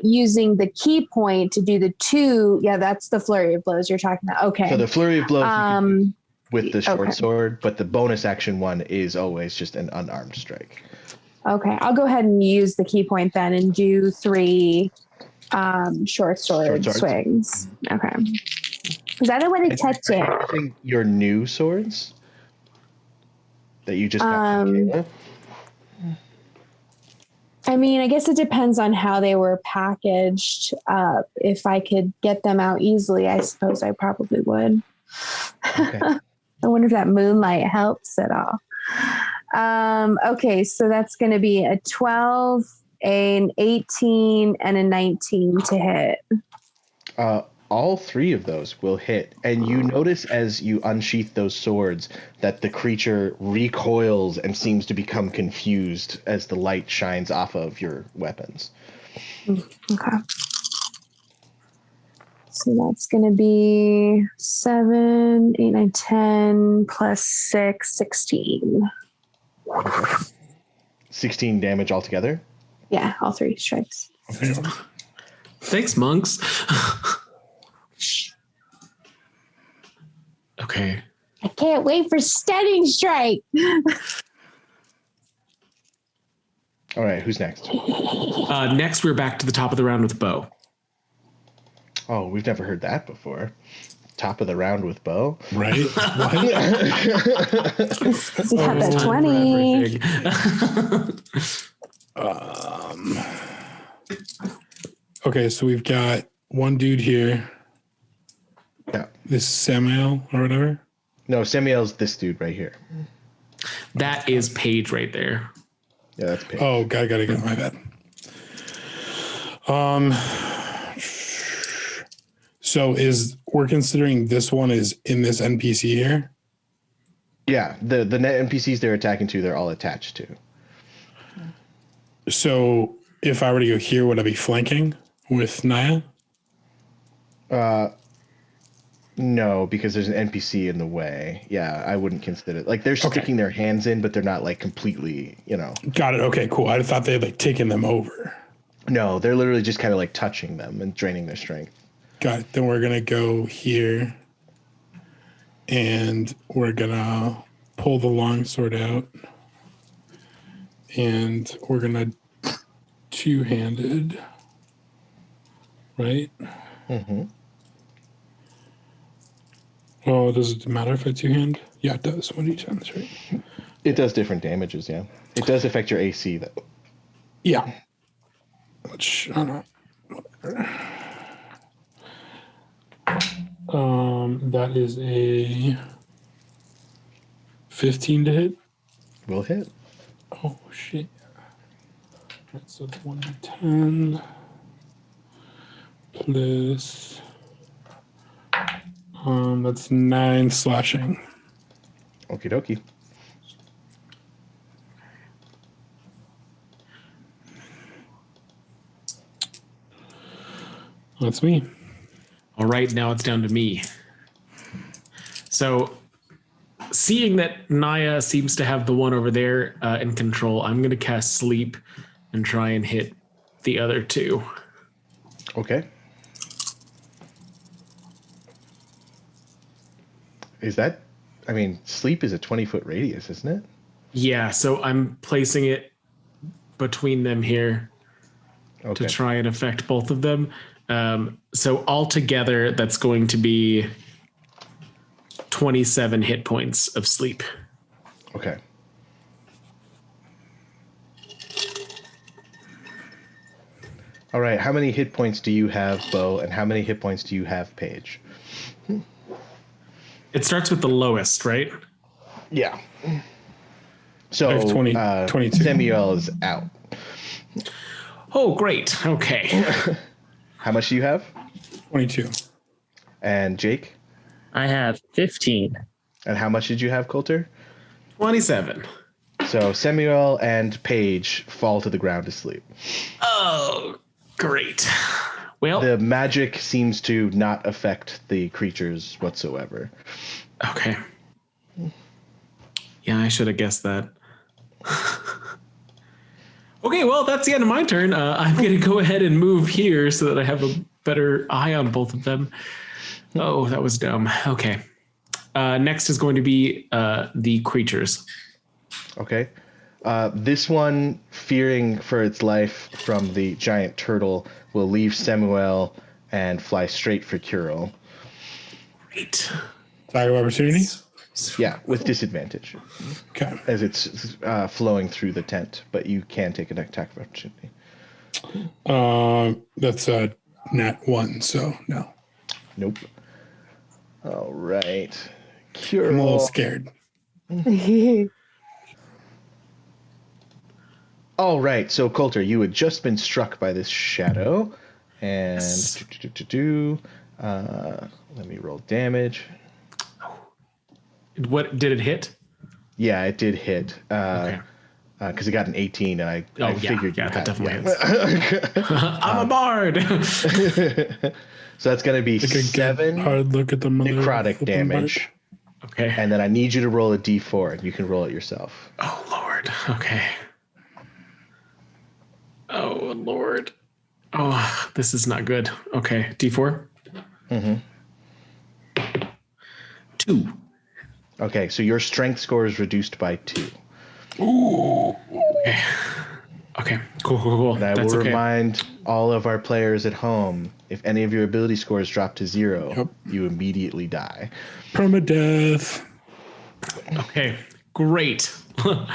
using the key point to do the 2. Yeah, that's the flurry of blows you're talking about. Okay. So the flurry of blows you can do with the short sword, but the bonus action one is always just an unarmed strike. Okay, I'll go ahead and use the key point then and do 3 short sword swings. Okay. Because I don't want to touch it. Your new swords that you just got from Kayla? I mean, I guess it depends on how they were packaged. If I could get them out easily, I suppose I probably would. Okay. I wonder if that moonlight helps at all. Okay, so that's going to be a 12, an 18, and a 19 to hit. All 3 of those will hit. And you notice as you unsheath those swords that the creature recoils and seems to become confused as the light shines off of your weapons. Okay. So that's going to be 7, 8, 9, 10, plus 6, 16. Okay. 16 damage altogether? Yeah, all 3 strikes. Okay. Thanks, monks. Okay. I can't wait for stunning strike. All right, who's next? Next, we're back to the top of the round with Bo. Oh, we've never heard that before. Top of the round with Bo. Right? What? Does he have that 20? Okay, so we've got one dude here. Yeah. This is Samuel or whatever? No, Samuel's this dude right here. That is Paige right there. Yeah, that's Paige. Oh, got it. My bad. So we're considering this one is in this NPC here? Yeah, the net NPCs they're attacking to, they're all attached to. So if I were to go here, would I be flanking with Naya? No, because there's an NPC in the way. Yeah, I wouldn't consider it. Like they're sticking their hands in, but they're not like completely, Got it. Okay, cool. I thought they had like taken them over. No, they're literally just kind of like touching them and draining their strength. Got it. Then we're going to go here and we're going to pull the longsword out and we're going to two-handed, right? Mm-hmm. Oh, does it matter if I two-hand? Yeah, it does. 1d10, that's right. It does different damages, yeah. It does affect your AC, though. Yeah. Which, I don't know. That is a 15 to hit. Will hit. Oh, shit. Right, so it's 1d10 plus... that's 9 slashing. Okie dokie. That's me. All right, now it's down to me. So, seeing that Naya seems to have the one over there in control, I'm going to cast Sleep and try and hit the other two. Okay. Is that, Sleep is a 20-foot radius, isn't it? Yeah, so I'm placing it between them here. Okay. to try and affect both of them. So altogether, that's going to be 27 hit points of sleep. Okay. All right. How many hit points do you have, Bo, and how many hit points do you have, Paige? It starts with the lowest, right? Yeah. So I have 22. Samuel is out. Oh, great. Okay. How much do you have? 22. And Jake? I have 15. And how much did you have, Coulter? 27. So Samuel and Paige fall to the ground to sleep. Oh, great. Well, The magic seems to not affect the creatures whatsoever. okay. Yeah, I should have guessed that. Okay, well, that's the end of my turn. I'm going to go ahead and move here so that I have a better eye on both of them. Oh, that was dumb. Okay. Next is going to be the creatures. Okay. This one, fearing for its life from the giant turtle, will leave Samuel and fly straight for Kirill. Great. Attack of opportunity? Yeah, with disadvantage, Okay. as it's flowing through the tent, but you can take an attack of opportunity. That's a nat 1, so no. Nope. All right. I'm a little Kirill. scared. All right, so Coulter, you had just been struck by this shadow, and Yes. let me roll damage. What did it hit? Yeah, it did hit. Okay. Because it got an 18, and I figured you that had. definitely hits. I'm a bard. So that's going to be Take a 7 hard look at the mother necrotic of the damage, Okay. and then I need you to roll a d4, and you can roll it yourself. Oh, Lord. Okay. Oh, Lord. Oh, this is not good. Okay. D4? Mm-hmm. 2. Okay, so your strength score is reduced by 2. Okay. Okay. Cool. And I That's will okay. remind all of our players at home, if any of your ability scores drop to 0, you immediately die. Permadeath. Okay. Great. So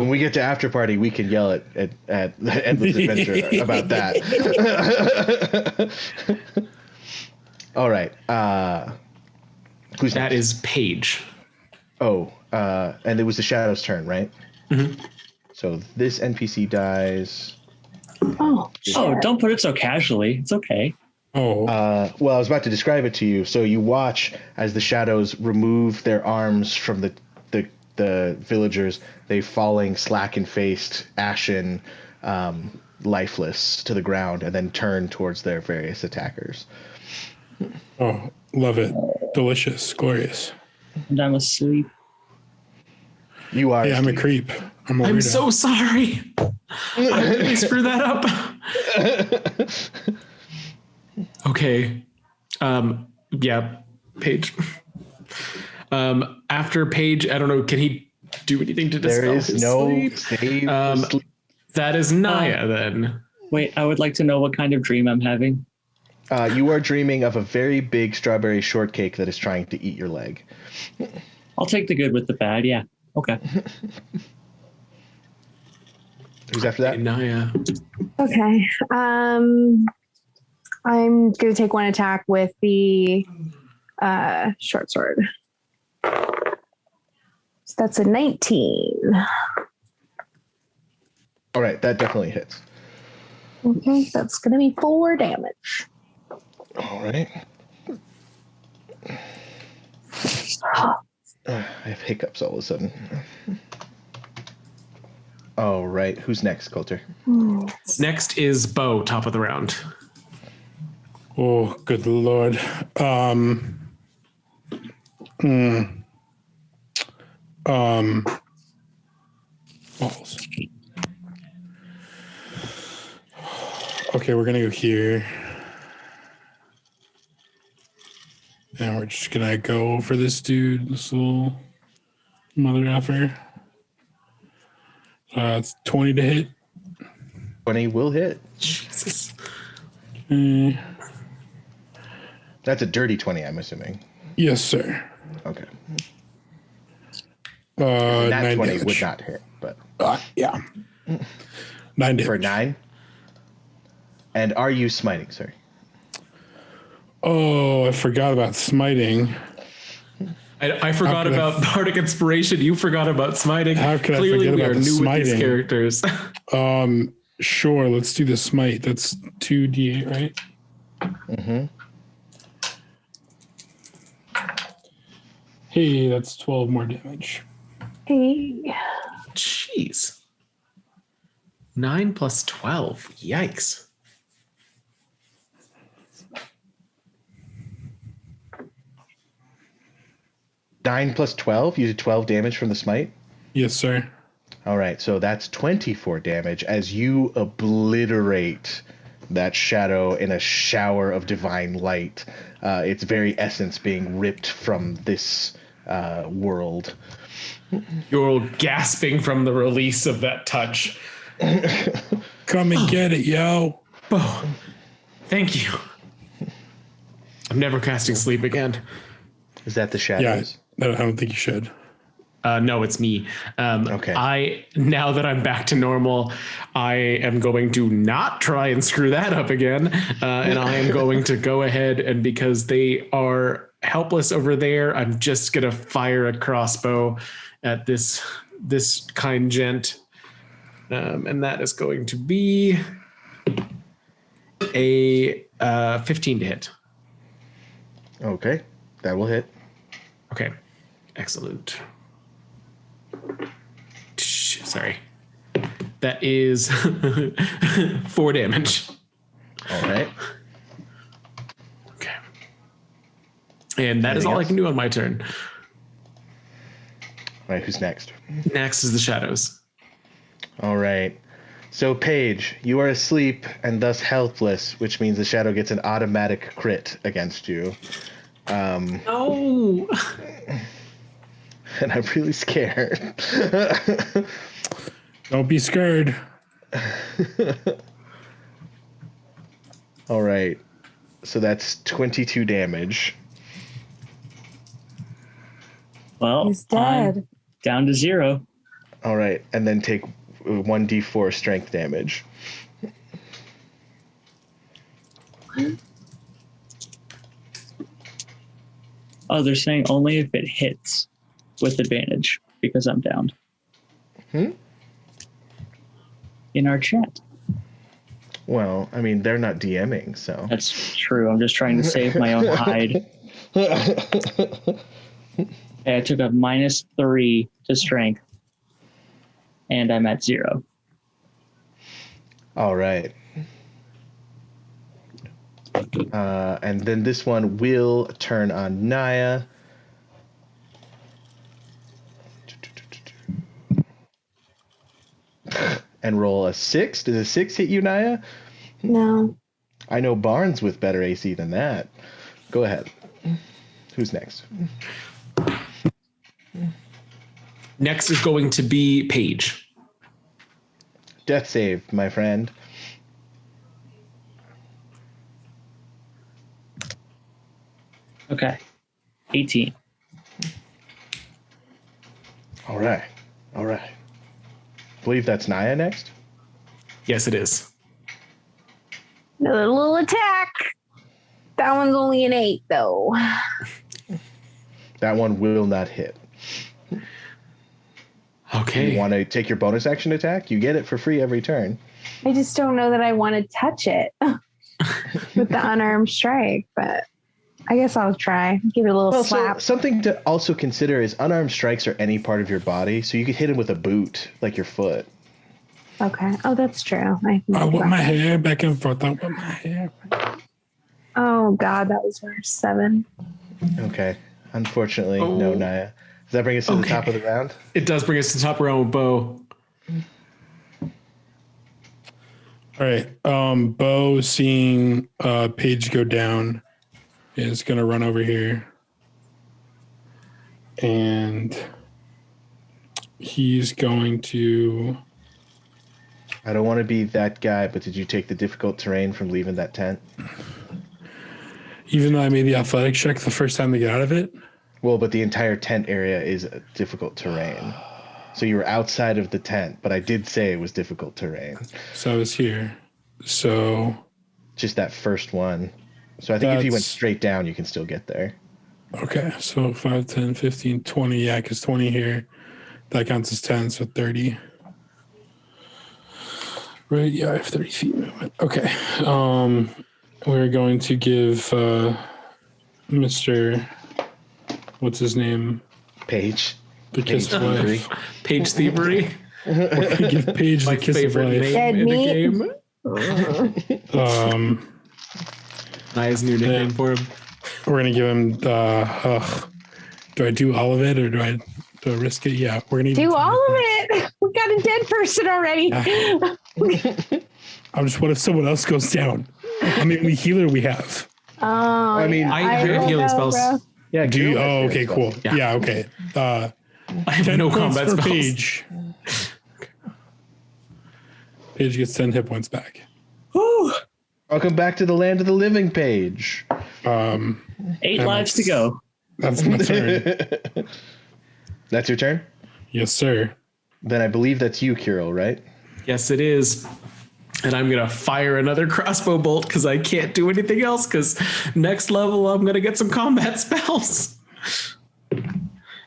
when we get to after party, we can yell at Endless Adventure about that. All right. Who's That next? is Paige. Oh, and it was the Shadow's turn, right? Mm-hmm. So this NPC dies. Oh, Oh, don't put it so casually. It's okay. Oh, Well, I was about to describe it to you. So you watch as the Shadows remove their arms from the villagers. They falling slacken-faced, ashen, lifeless to the ground, and then turn towards their various attackers. oh, love it. Delicious, glorious. And I'm asleep. You are. Hey, I'm a asleep. creep. I'm a I'm weirdo. so sorry. I really screwed that up. Okay. Yeah, Paige. After Paige, I don't know, can he do anything to dispel There is his no sleep? save. For sleep. That is Naya then. Wait, I would like to know what kind of dream I'm having. You are dreaming of a very big strawberry shortcake that is trying to eat your leg. I'll take the good with the bad. Yeah. Okay. Who's after that? Naya. okay. I'm gonna take one attack with the short sword. So that's a 19. All right, that definitely hits. Okay, that's gonna be 4 damage. All right. I have hiccups all of a sudden. All right, who's next, Coulter? Next is Bo, top of the round. Oh, good lord. Balls. Okay, we're gonna go here. And we're just gonna go for this dude, this little mother effer. It's 20 to hit. 20 will hit. Jesus. That's a dirty 20, I'm assuming. Yes, sir. Okay. That 9 20 would not hit, but yeah. 9 damage. for 9. And are you smiting, sir? Oh, I forgot about smiting. I forgot about Bardic Inspiration. You forgot about smiting. How could Clearly I forget we about are the new smiting? with these characters. Sure, let's do the smite. That's 2d8, right? Mm-hmm. Hey, that's 12 more damage. Hey. Jeez. 9 plus 12. Yikes. Nine plus 12. You did 12 damage from the smite. Yes, sir. All right, so that's 24 damage as you obliterate that shadow in a shower of divine light. Its very essence being ripped from this world. You're all gasping from the release of that touch. Come and get it, yo. Oh, thank you. I'm never casting sleep again. Is that the shadows? Yeah, I don't think you should. No, it's me. Okay. Now that I'm back to normal, I am going to not try and screw that up again. And I am going to go ahead and because they are helpless over there, I'm just going to fire a crossbow at this kind gent. And that is going to be a 15 to hit. Okay, that will hit. Okay, excellent. Sorry. That is 4 damage. All right. Okay. And that is Anything all I else? can do on my turn. All right, who's next? Next is the shadows. All right. So, Paige, you are asleep and thus helpless, which means the shadow gets an automatic crit against you. Oh. And I'm really scared. Don't be scared. All right. So that's 22 damage. Well, He's dead. I'm down to 0. All right. And then take 1d4 strength damage. Oh, they're saying only if it hits with advantage because I'm downed. In our chat. Well, I mean, they're not DMing, so. That's true. I'm just trying to save my own hide. I took a -3 to strength, and I'm at 0. All right. And then this one will turn on Naya. And roll a 6. Does a 6 hit you, Naya? No. I know Barnes with better AC than that. Go ahead. Who's next? Next is going to be Paige. Death save, my friend. Okay. 18. All right. All right. I believe that's Naya next. Yes, it is. Another little attack. That one's only an 8, though. That one will not hit. Okay. You want to take your bonus action attack? You get it for free every turn. I just don't know that I want to touch it with the unarmed strike, but I guess I'll try. Give it a little Well, slap. so something to also consider is unarmed strikes are any part of your body, so you could hit him with a boot, like your foot. Okay. Oh, that's true. I whip my hair back and forth. I whip my hair. Oh, God, that was worse. 7. Okay. Unfortunately, no, Naya. Does that bring us to the top of the round? It does bring us to the top round with Bo. All right. Bo, seeing Paige go down, is going to run over here. And he's going to I don't want to be that guy, but did you take the difficult terrain from leaving that tent? Even though I made the athletic check the first time they get out of it? Well, but the entire tent area is difficult terrain. So you were outside of the tent, but I did say it was difficult terrain. So I was here. So... Just that first one. So I think if you went straight down, you can still get there. Okay, so 5, 10, 15, 20. Yeah, because 20 here. That counts as 10, so 30. Right, yeah, I have 30 feet movement. Okay. We're going to give Mr. What's his name? Page. The kiss of life. Page thievery. We're going to give Page the kiss of life. Name in the game. Nice new nickname for him. We're going to give him the... do I do all of it, or do I risk it? Yeah, we're going to do all of it. We got a dead person already. I'm just, what if someone else goes down? I mean, the healer we have. I mean, I have healing spells. Bro. Yeah. Do you? Oh, okay, cool. Yeah, okay. I have no combat spells. Page. Page gets 10 hit points back. Woo! Welcome back to the land of the living, Page. 8 lives to go. That's my turn. That's your turn? Yes, sir. Then I believe that's you, Kirill, right? Yes, it is. And I'm going to fire another crossbow bolt because I can't do anything else, because next level I'm going to get some combat spells.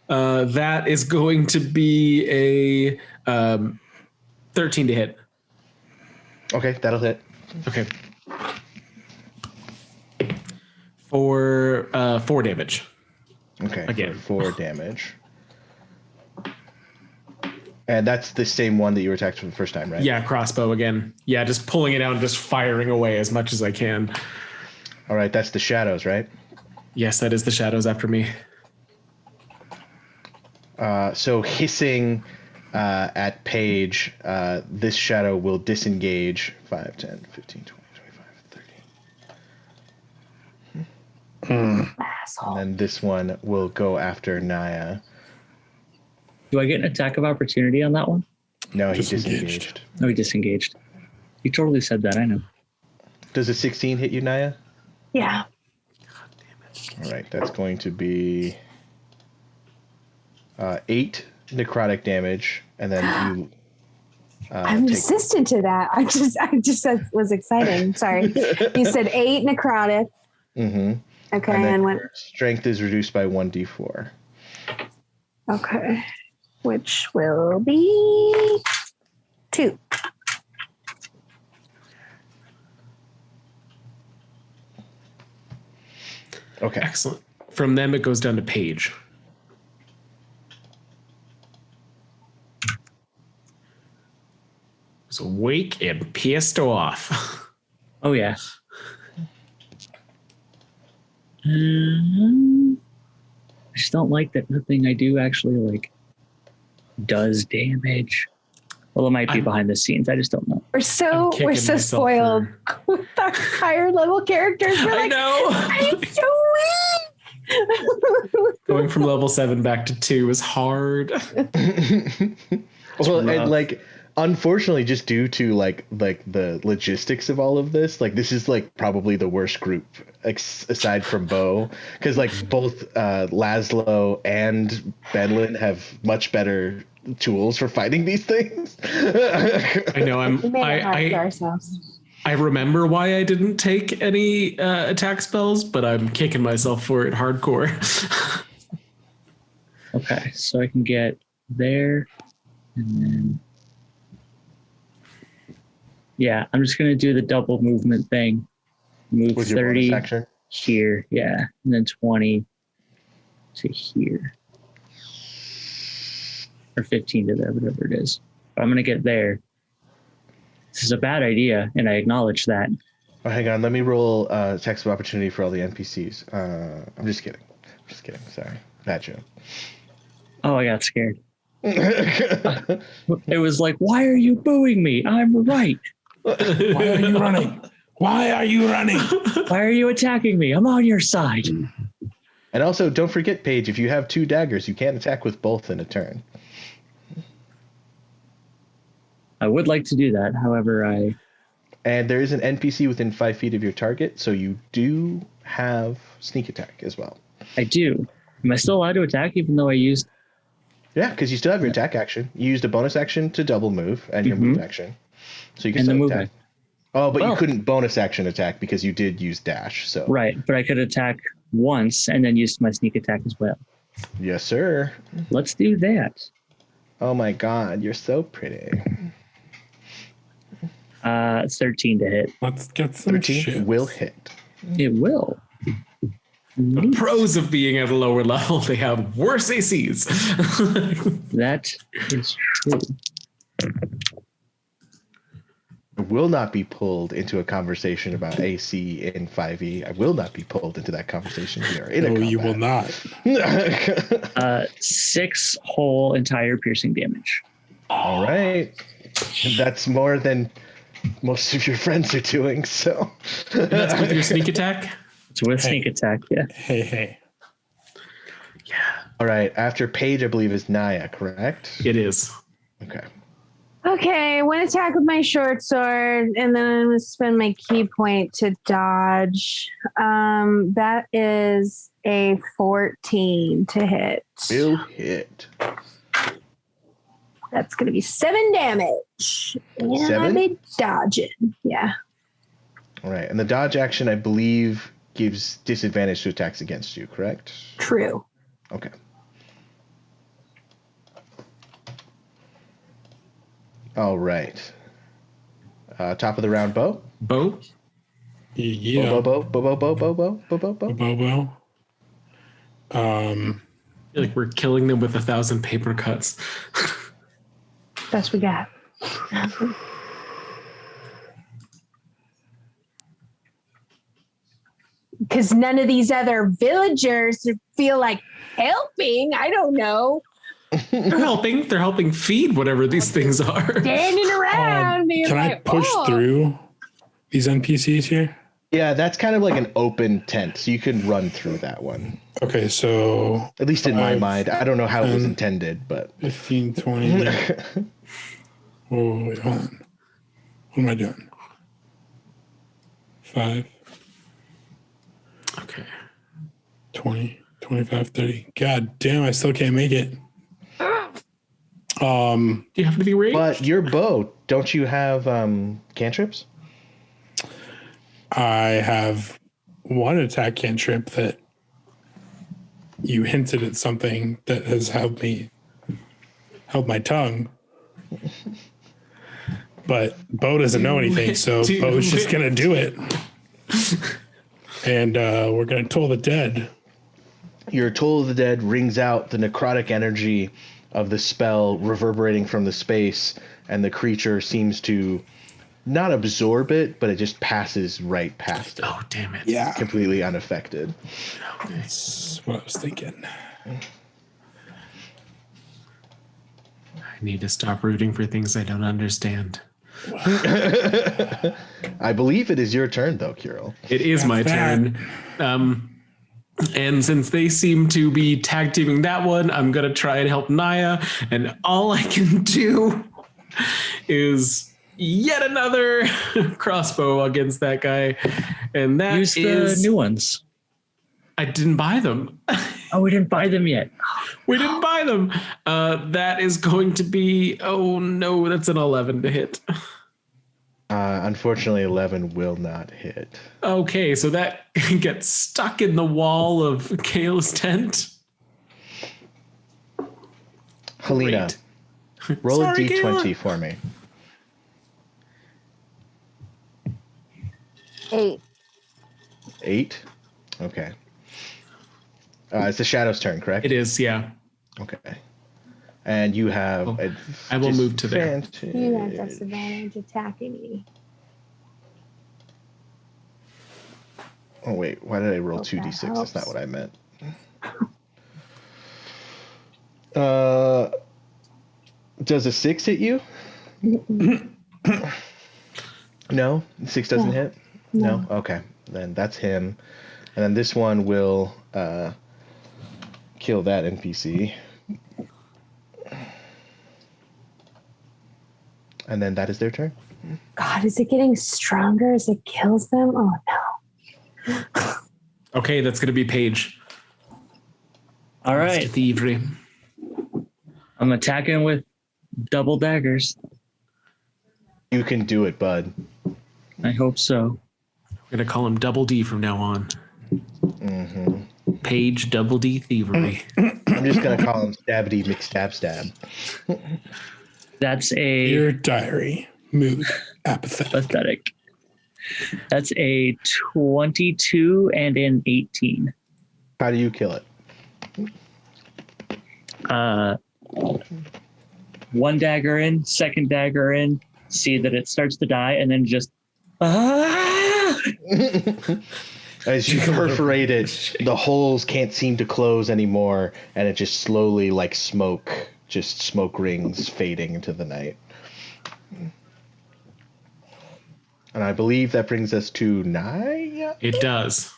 That is going to be a 13 to hit. Okay, that'll hit. Okay. For 4 damage. Okay, Again. 4 damage. And that's the same one that you were attacked for the first time, right? Yeah, crossbow again. Yeah, just pulling it out and just firing away as much as I can. All right, that's the shadows, right? Yes, that is the shadows after me. So hissing at Paige, this shadow will disengage 5, 10, 15, 20, 25, 30. And then this one will go after Naya. Do I get an attack of opportunity on that one? No, he disengaged. No, he disengaged. You totally said that, I know. Does a 16 hit you, Naya? Yeah. God damn it. All right, that's going to be 8 necrotic damage, and then you. I'm resistant to that. I just was excited. Sorry. You said 8 necrotic. Mm-hmm. Okay, and what? Strength is reduced by 1d4. Okay, which will be 2. Okay. Excellent. From them, it goes down to Paige. So awake and pissed off. Oh, yeah. I just don't like that nothing I do actually does damage. Well, it might be behind the scenes. I just don't know. We're so spoiled with our higher level characters. We're I know. I'm so weak. Going from level 7 back to 2 is hard. Well, and unfortunately, just due to the logistics of all of this, this is probably the worst group aside from Bo, because both Laszlo and Benlin have much better tools for fighting these things. I know. I remember why I didn't take any attack spells, but I'm kicking myself for it hardcore. Okay, so I can get there, and then. Yeah, I'm just going to do the double movement thing. Move with 30 your bonus action? Here, yeah, and then 20 to here. Or 15 to there, whatever it is. But I'm going to get there. This is a bad idea, and I acknowledge that. Oh, hang on. Let me roll text of opportunity for all the NPCs. I'm just kidding. Sorry. Bad joke. Oh, I got scared. It was like, why are you booing me? I'm right. Why are you running? Why are you running? Why are you attacking me? I'm on your side. And also, don't forget, Paige, if you have 2 daggers, you can't attack with both in a turn. I would like to do that. However, And there is an NPC within 5 feet of your target, so you do have sneak attack as well. I do. Am I still allowed to attack even though I used... Yeah, because you still have your attack action. You used a bonus action to double move and your move action. So you can still attack. Oh, but you couldn't bonus action attack because you did use dash. So Right, but I could attack once and then use my sneak attack as well. Yes, sir. Let's do that. Oh my god, you're so pretty. 13 to hit. Let's get some 13 shit. will hit. It will. The pros of being at a lower level, they have worse ACs. That is true. I will not be pulled into a conversation about AC in 5e. I will not be pulled into that conversation. We are in a combat. You will not. 6 whole entire piercing damage. All right. That's more than most of your friends are doing, so. That's with your sneak attack? It's with sneak attack, yeah. Hey. Yeah. All right. After Paige, I believe, is Naya, correct? It is. Okay. Okay, one attack with my short sword, and then I'm gonna spend my key point to dodge. That is a 14 to hit. Will hit. That's gonna be 7 damage. And 7? I'll be dodging. Yeah. All right. And the dodge action, I believe, gives disadvantage to attacks against you, correct? True. Okay. All right. Top of the round, Bo. Bo? Yeah. Bo. Bobo. I feel like we're killing them with 1,000 paper cuts. Best we got. Because none of these other villagers feel like helping. I don't know. They're helping feed whatever these things are. Standing around. being Can I like, push "Oh." through these NPCs here? Yeah, that's kind of like an open tent, so you can run through that one. Okay, so At least in my 5, mind. I don't know how it was intended, but 15, 20. Oh, wait, hold on. What am I doing? 5, Okay. 20, 25, 30. God damn, I still can't make it. Do you have to be ranged? But your bow, don't you have cantrips? I have one attack cantrip that you hinted at something that has held my tongue. But Bo doesn't know anything, so Bo's just going to do it. And we're going to toll the dead. Your Toll of the Dead rings out, the necrotic energy of the spell reverberating from the space, and the creature seems to not absorb it, but it just passes right past it. Oh, damn it. Yeah. Completely unaffected. That's what I was thinking. I need to stop rooting for things I don't understand. I believe it is your turn, though, Kirill. It is my turn. And since they seem to be tag teaming that one, I'm going to try and help Naya. And all I can do is yet another crossbow against that guy. And that Use is... the new ones. I didn't buy them. Oh, we didn't buy them yet. We didn't buy them. That is going to be... Oh, no, that's an 11 to hit. Unfortunately, 11 will not hit. Okay, so that gets stuck in the wall of Kale's tent. Helena, roll Sorry, a d20 Kayla. for me. 8. 8? Okay. It's the Shadow's turn, correct? It is, yeah. Okay. And you have... Oh, I will move to there. You have disadvantage attacking me. Oh, wait. Why did I roll Hope 2d6? that That's not helps. what I meant. Does a 6 hit you? No? 6 doesn't hit? No? Okay. Then that's him. And then this one will kill that NPC. And then that is their turn. God, is it getting stronger as it kills them? Oh no. Okay, that's going to be Paige. All right. Mr. Thievery. I'm attacking with double daggers. You can do it, bud. I hope so. I'm going to call him Double D from now on. Mm-hmm. Paige Double D Thievery. I'm just going to call him Stabity McStab. That's a Your diary. Mood. Apathetic. pathetic. That's a 22 and an 18. How do you kill it? One dagger in, second dagger in, see that it starts to die, and then just As you perforate it, the holes can't seem to close anymore, and it just slowly, like smoke rings fading into the night. And I believe that brings us to Naya. It does.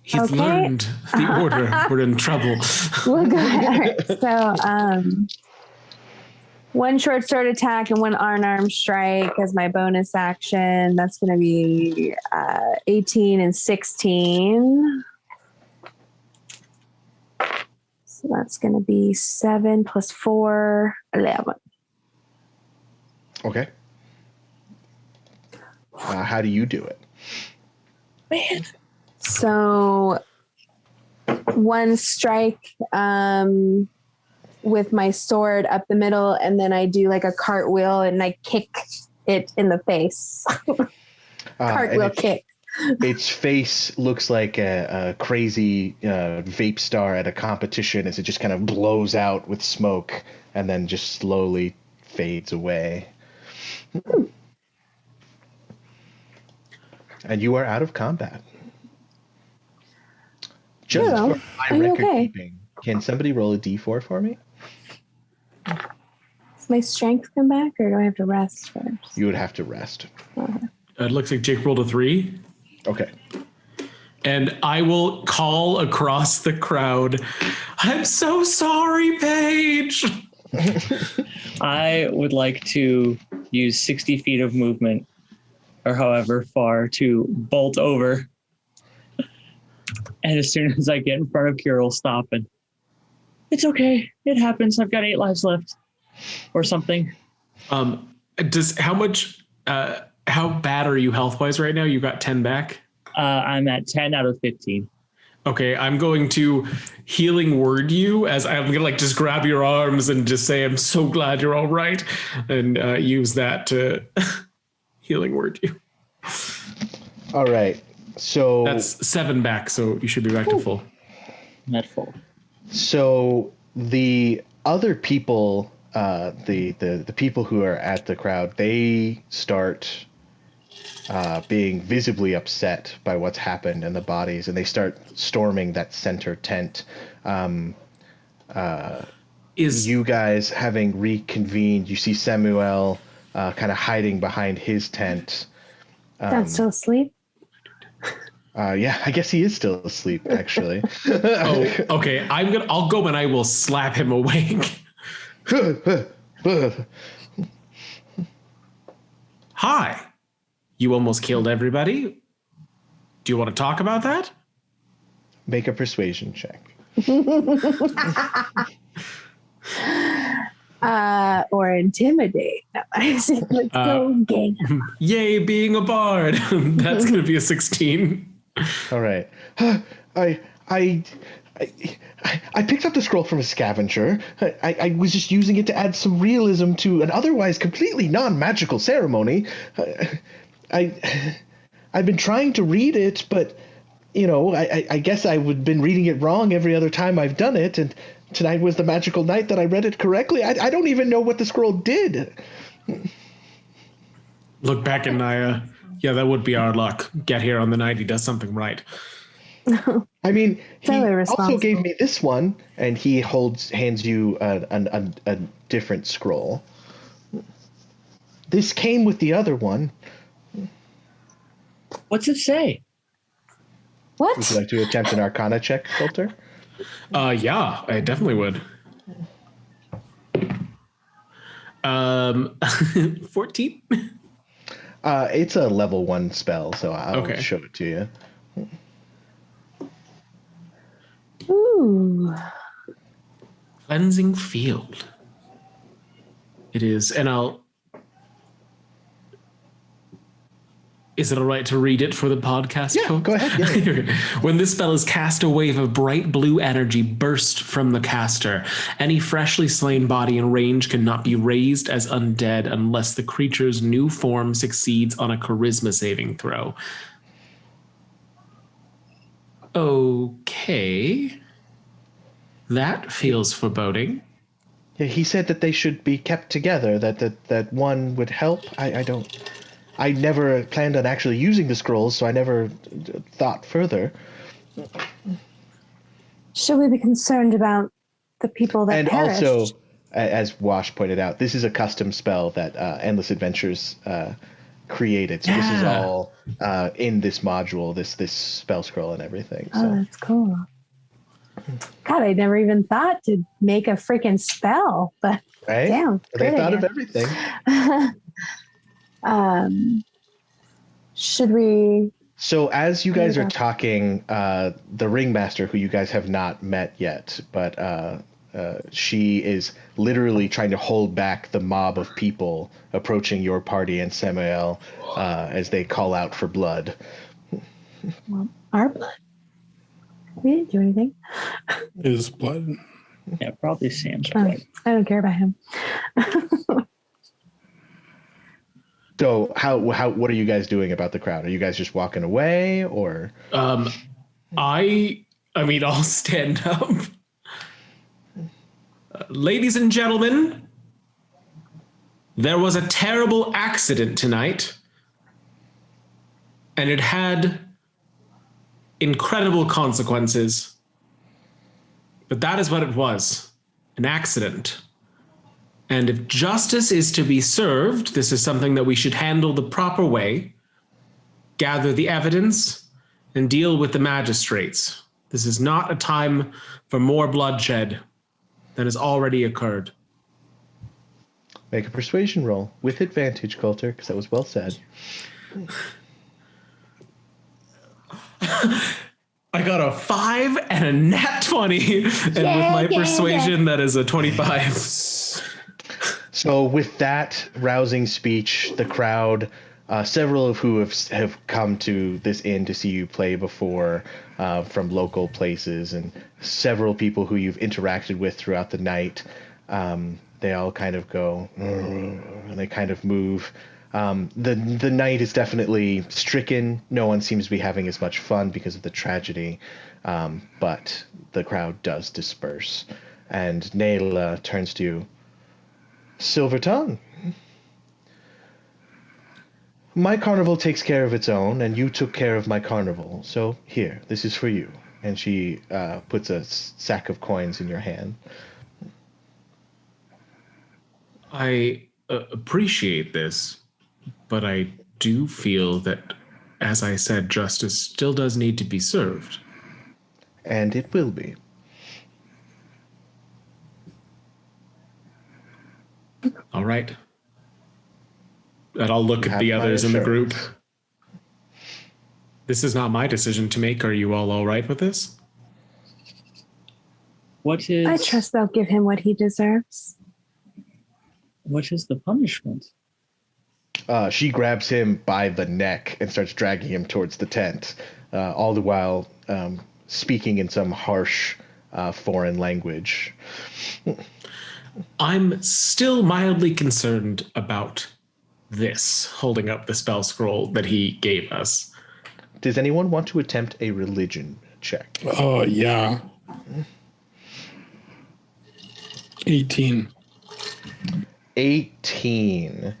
He's Okay. learned the order. We're in trouble. We'll go ahead. So, one short sword attack and one unarmed strike as my bonus action. That's going to be 18 and 16. So that's going to be 7 plus 4, 11. Okay. How do you do it? man. So one strike with my sword up the middle, and then I do like a cartwheel and I kick it in the face. Cartwheel kick. Its face looks like a crazy vape star at a competition as it just kind of blows out with smoke and then just slowly fades away. And you are out of combat. Just Hello. for my Are you record okay? keeping, can somebody roll a d4 for me? Does my strength come back, or do I have to rest first? You would have to rest. It looks like Jake rolled a 3. Okay. And I will call across the crowd, I'm so sorry, Paige. I would like to use 60 feet of movement, or however far, to bolt over. And as soon as I get in front of Kirill, stop and it's okay. It happens. I've got 8 lives left, or something. How bad are you health wise right now? You got 10 back. I'm at 10 out of 15. Okay, I'm going to healing word you as I'm gonna like just grab your arms and just say, I'm so glad you're all right, and use that to healing word you. All right. So That's 7 back, so you should be back to full. I'm at full. So the other people, the people who are at the crowd, they start being visibly upset by what's happened and the bodies, and they start storming that center tent. Is You guys having reconvened, you see Samuel kind of hiding behind his tent. That's still asleep. Yeah, I guess he is still asleep, actually. okay. I'll go and I will slap him awake. Hi. You almost killed everybody. Do you want to talk about that? Make a persuasion check. Or intimidate. No, I say, let's go gang. Yay, being a bard. That's going to be a 16. All right. I picked up the scroll from a scavenger. I was just using it to add some realism to an otherwise completely non-magical ceremony. I've been trying to read it, but, you know, I guess I've been reading it wrong every other time I've done it, and tonight was the magical night that I read it correctly. I don't even know what the scroll did. Look back at Naya. Yeah, that would be our luck. Get here on the night he does something right. I mean, he Totally also responsible. gave me this one, and he hands you a different scroll. This came with the other one. What's it say? What? Would you like to attempt an Arcana check, Filter? Yeah, I definitely would. 14. It's a level 1 spell, so I'll show it to you. Ooh. Cleansing field. It is, and is it all right to read it for the podcast? Yeah, go ahead. Yeah. When this spell is cast, a wave of bright blue energy bursts from the caster. Any freshly slain body in range cannot be raised as undead unless the creature's new form succeeds on a charisma saving throw. Okay. That feels foreboding. Yeah, he said that they should be kept together, that one would help. I never planned on actually using the scrolls, so I never thought further. Should we be concerned about the people that perished? And also, as Wash pointed out, this is a custom spell that Endless Adventures created. So this is all in this module, this spell scroll and everything. So. Oh, that's cool. God, I never even thought to make a freaking spell, but right? Damn. They thought of everything. Should we? So as you guys are talking, the ringmaster, who you guys have not met yet, but she is literally trying to hold back the mob of people approaching your party and Samael as they call out for blood. Well, our blood. We didn't do anything. His blood. Yeah, probably Sam's blood. I don't care about him. So what are you guys doing about the crowd? Are you guys just walking away, or? I mean, I'll stand up. Ladies and gentlemen, there was a terrible accident tonight, and it had incredible consequences. But that is what it was, an accident. And if justice is to be served, this is something that we should handle the proper way, gather the evidence, and deal with the magistrates. This is not a time for more bloodshed than has already occurred. Make a persuasion roll with advantage, Coulter, because that was well said. I got a 5 and a nat 20, and with my persuasion, that is a 25. So with that rousing speech, the crowd, several of who have come to this inn to see you play before from local places, and several people who you've interacted with throughout the night, they all kind of go, and they kind of move. The night is definitely stricken. No one seems to be having as much fun because of the tragedy, but the crowd does disperse. And Nayla turns to you. Silver Tongue. My carnival takes care of its own, and you took care of my carnival. So here, this is for you. And she puts a sack of coins in your hand. I appreciate this, but I do feel that, as I said, justice still does need to be served. And it will be. All right. And I'll look at the others in the group. This is not my decision to make. Are you all right with this? I trust they'll give him what he deserves. What is the punishment? She grabs him by the neck and starts dragging him towards the tent, all the while speaking in some harsh foreign language. I'm still mildly concerned about this, holding up the spell scroll that he gave us. Does anyone want to attempt a religion check? Oh, yeah. 18. 18.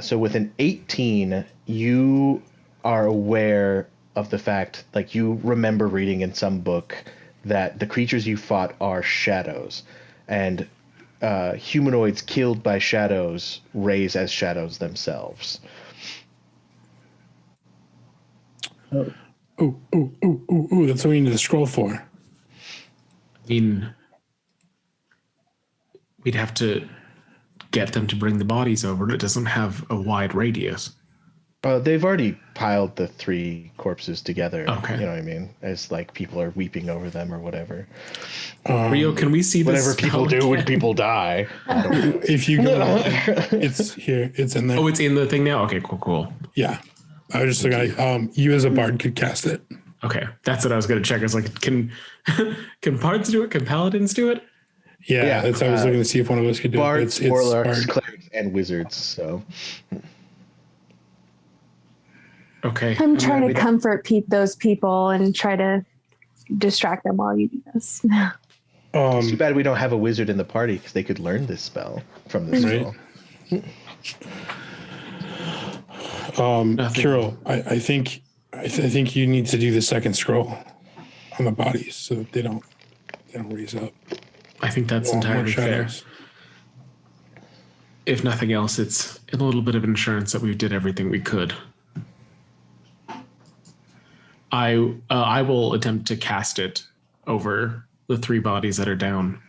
So with an 18, you are aware of the fact, like you remember reading in some book, that the creatures you fought are shadows. And humanoids killed by shadows raise as shadows themselves. Oh, that's what we need to scroll for. I mean, we'd have to get them to bring the bodies over. It doesn't have a wide radius. They've already piled the 3 corpses together. Okay. You know what I mean? As like people are weeping over them or whatever. Rio, can we see Whatever this people do when people die. I don't know. If you go, it's here. It's in there. Oh, it's in the thing now? Okay, cool. Yeah. I was just looking. You as a bard could cast it. Okay, that's what I was going to check. I was like, can bards do it? Can paladins do it? Yeah, that's. I was looking to see if one of us could do bards, it. It's warlocks, clerics, and wizards. So. Okay. I'm trying to comfort those people and try to distract them while you do this. It's too bad we don't have a wizard in the party because they could learn this spell from this spell. Kirill, I think you need to do the second scroll on the bodies so that they don't raise up. I think that's entirely fair. If nothing else, it's a little bit of insurance that we did everything we could. I will attempt to cast it over the 3 bodies that are down.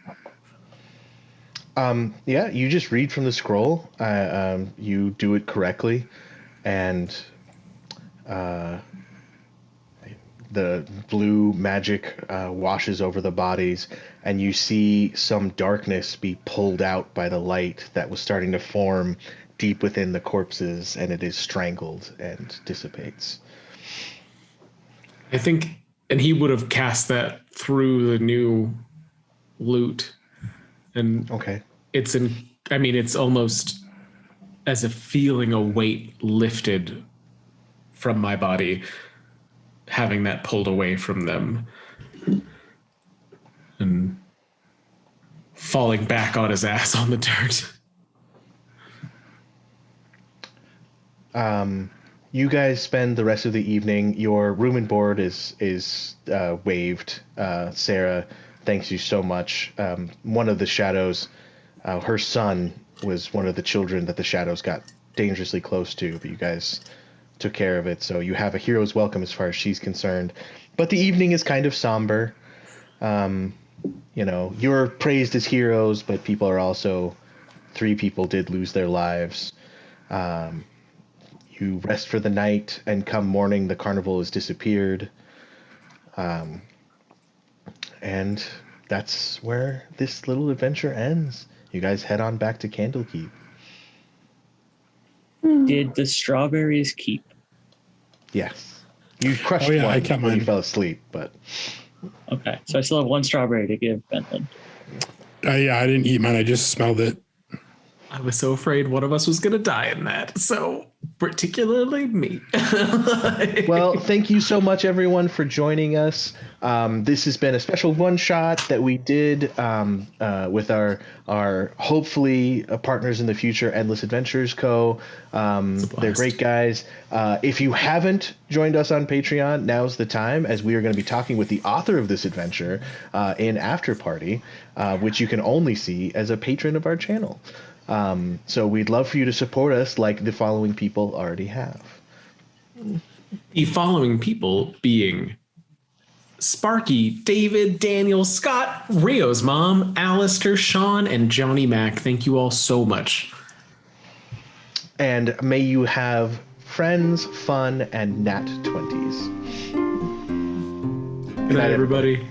Yeah, you just read from the scroll. You do it correctly, and the blue magic washes over the bodies, and you see some darkness be pulled out by the light that was starting to form deep within the corpses, and it is strangled and dissipates. I think, and he would have cast that through the new loot, and okay, it's almost as if feeling a weight lifted from my body, having that pulled away from them, and falling back on his ass on the dirt. You guys spend the rest of the evening. Your room and board is waived. Sarah, thanks you so much. One of the shadows, her son was one of the children that the shadows got dangerously close to, but you guys took care of it. So you have a hero's welcome as far as she's concerned. But the evening is kind of somber. You're praised as heroes, but people are also 3 people did lose their lives. You rest for the night, and come morning, the carnival has disappeared. And that's where this little adventure ends. You guys head on back to Candlekeep. Did the strawberries keep? Yes. You crushed one I kept when mine. you fell asleep, but... Okay, so I still have 1 strawberry to give Bentley. I didn't eat mine. I just smelled it. I was so afraid one of us was going to die in that. So particularly me. Well, thank you so much, everyone, for joining us. This has been a special one-shot that we did with our hopefully partners in the future, Endless Adventures Co. They're great guys. If you haven't joined us on Patreon, now's the time, as we are going to be talking with the author of this adventure in After Party, which you can only see as a patron of our channel. So we'd love for you to support us like the following people already have. The following people being Sparky, David, Daniel, Scott, Rio's mom, Alistair, Sean, and Johnny Mac. Thank you all so much. And may you have friends, fun, and nat 20s. Good night, everybody.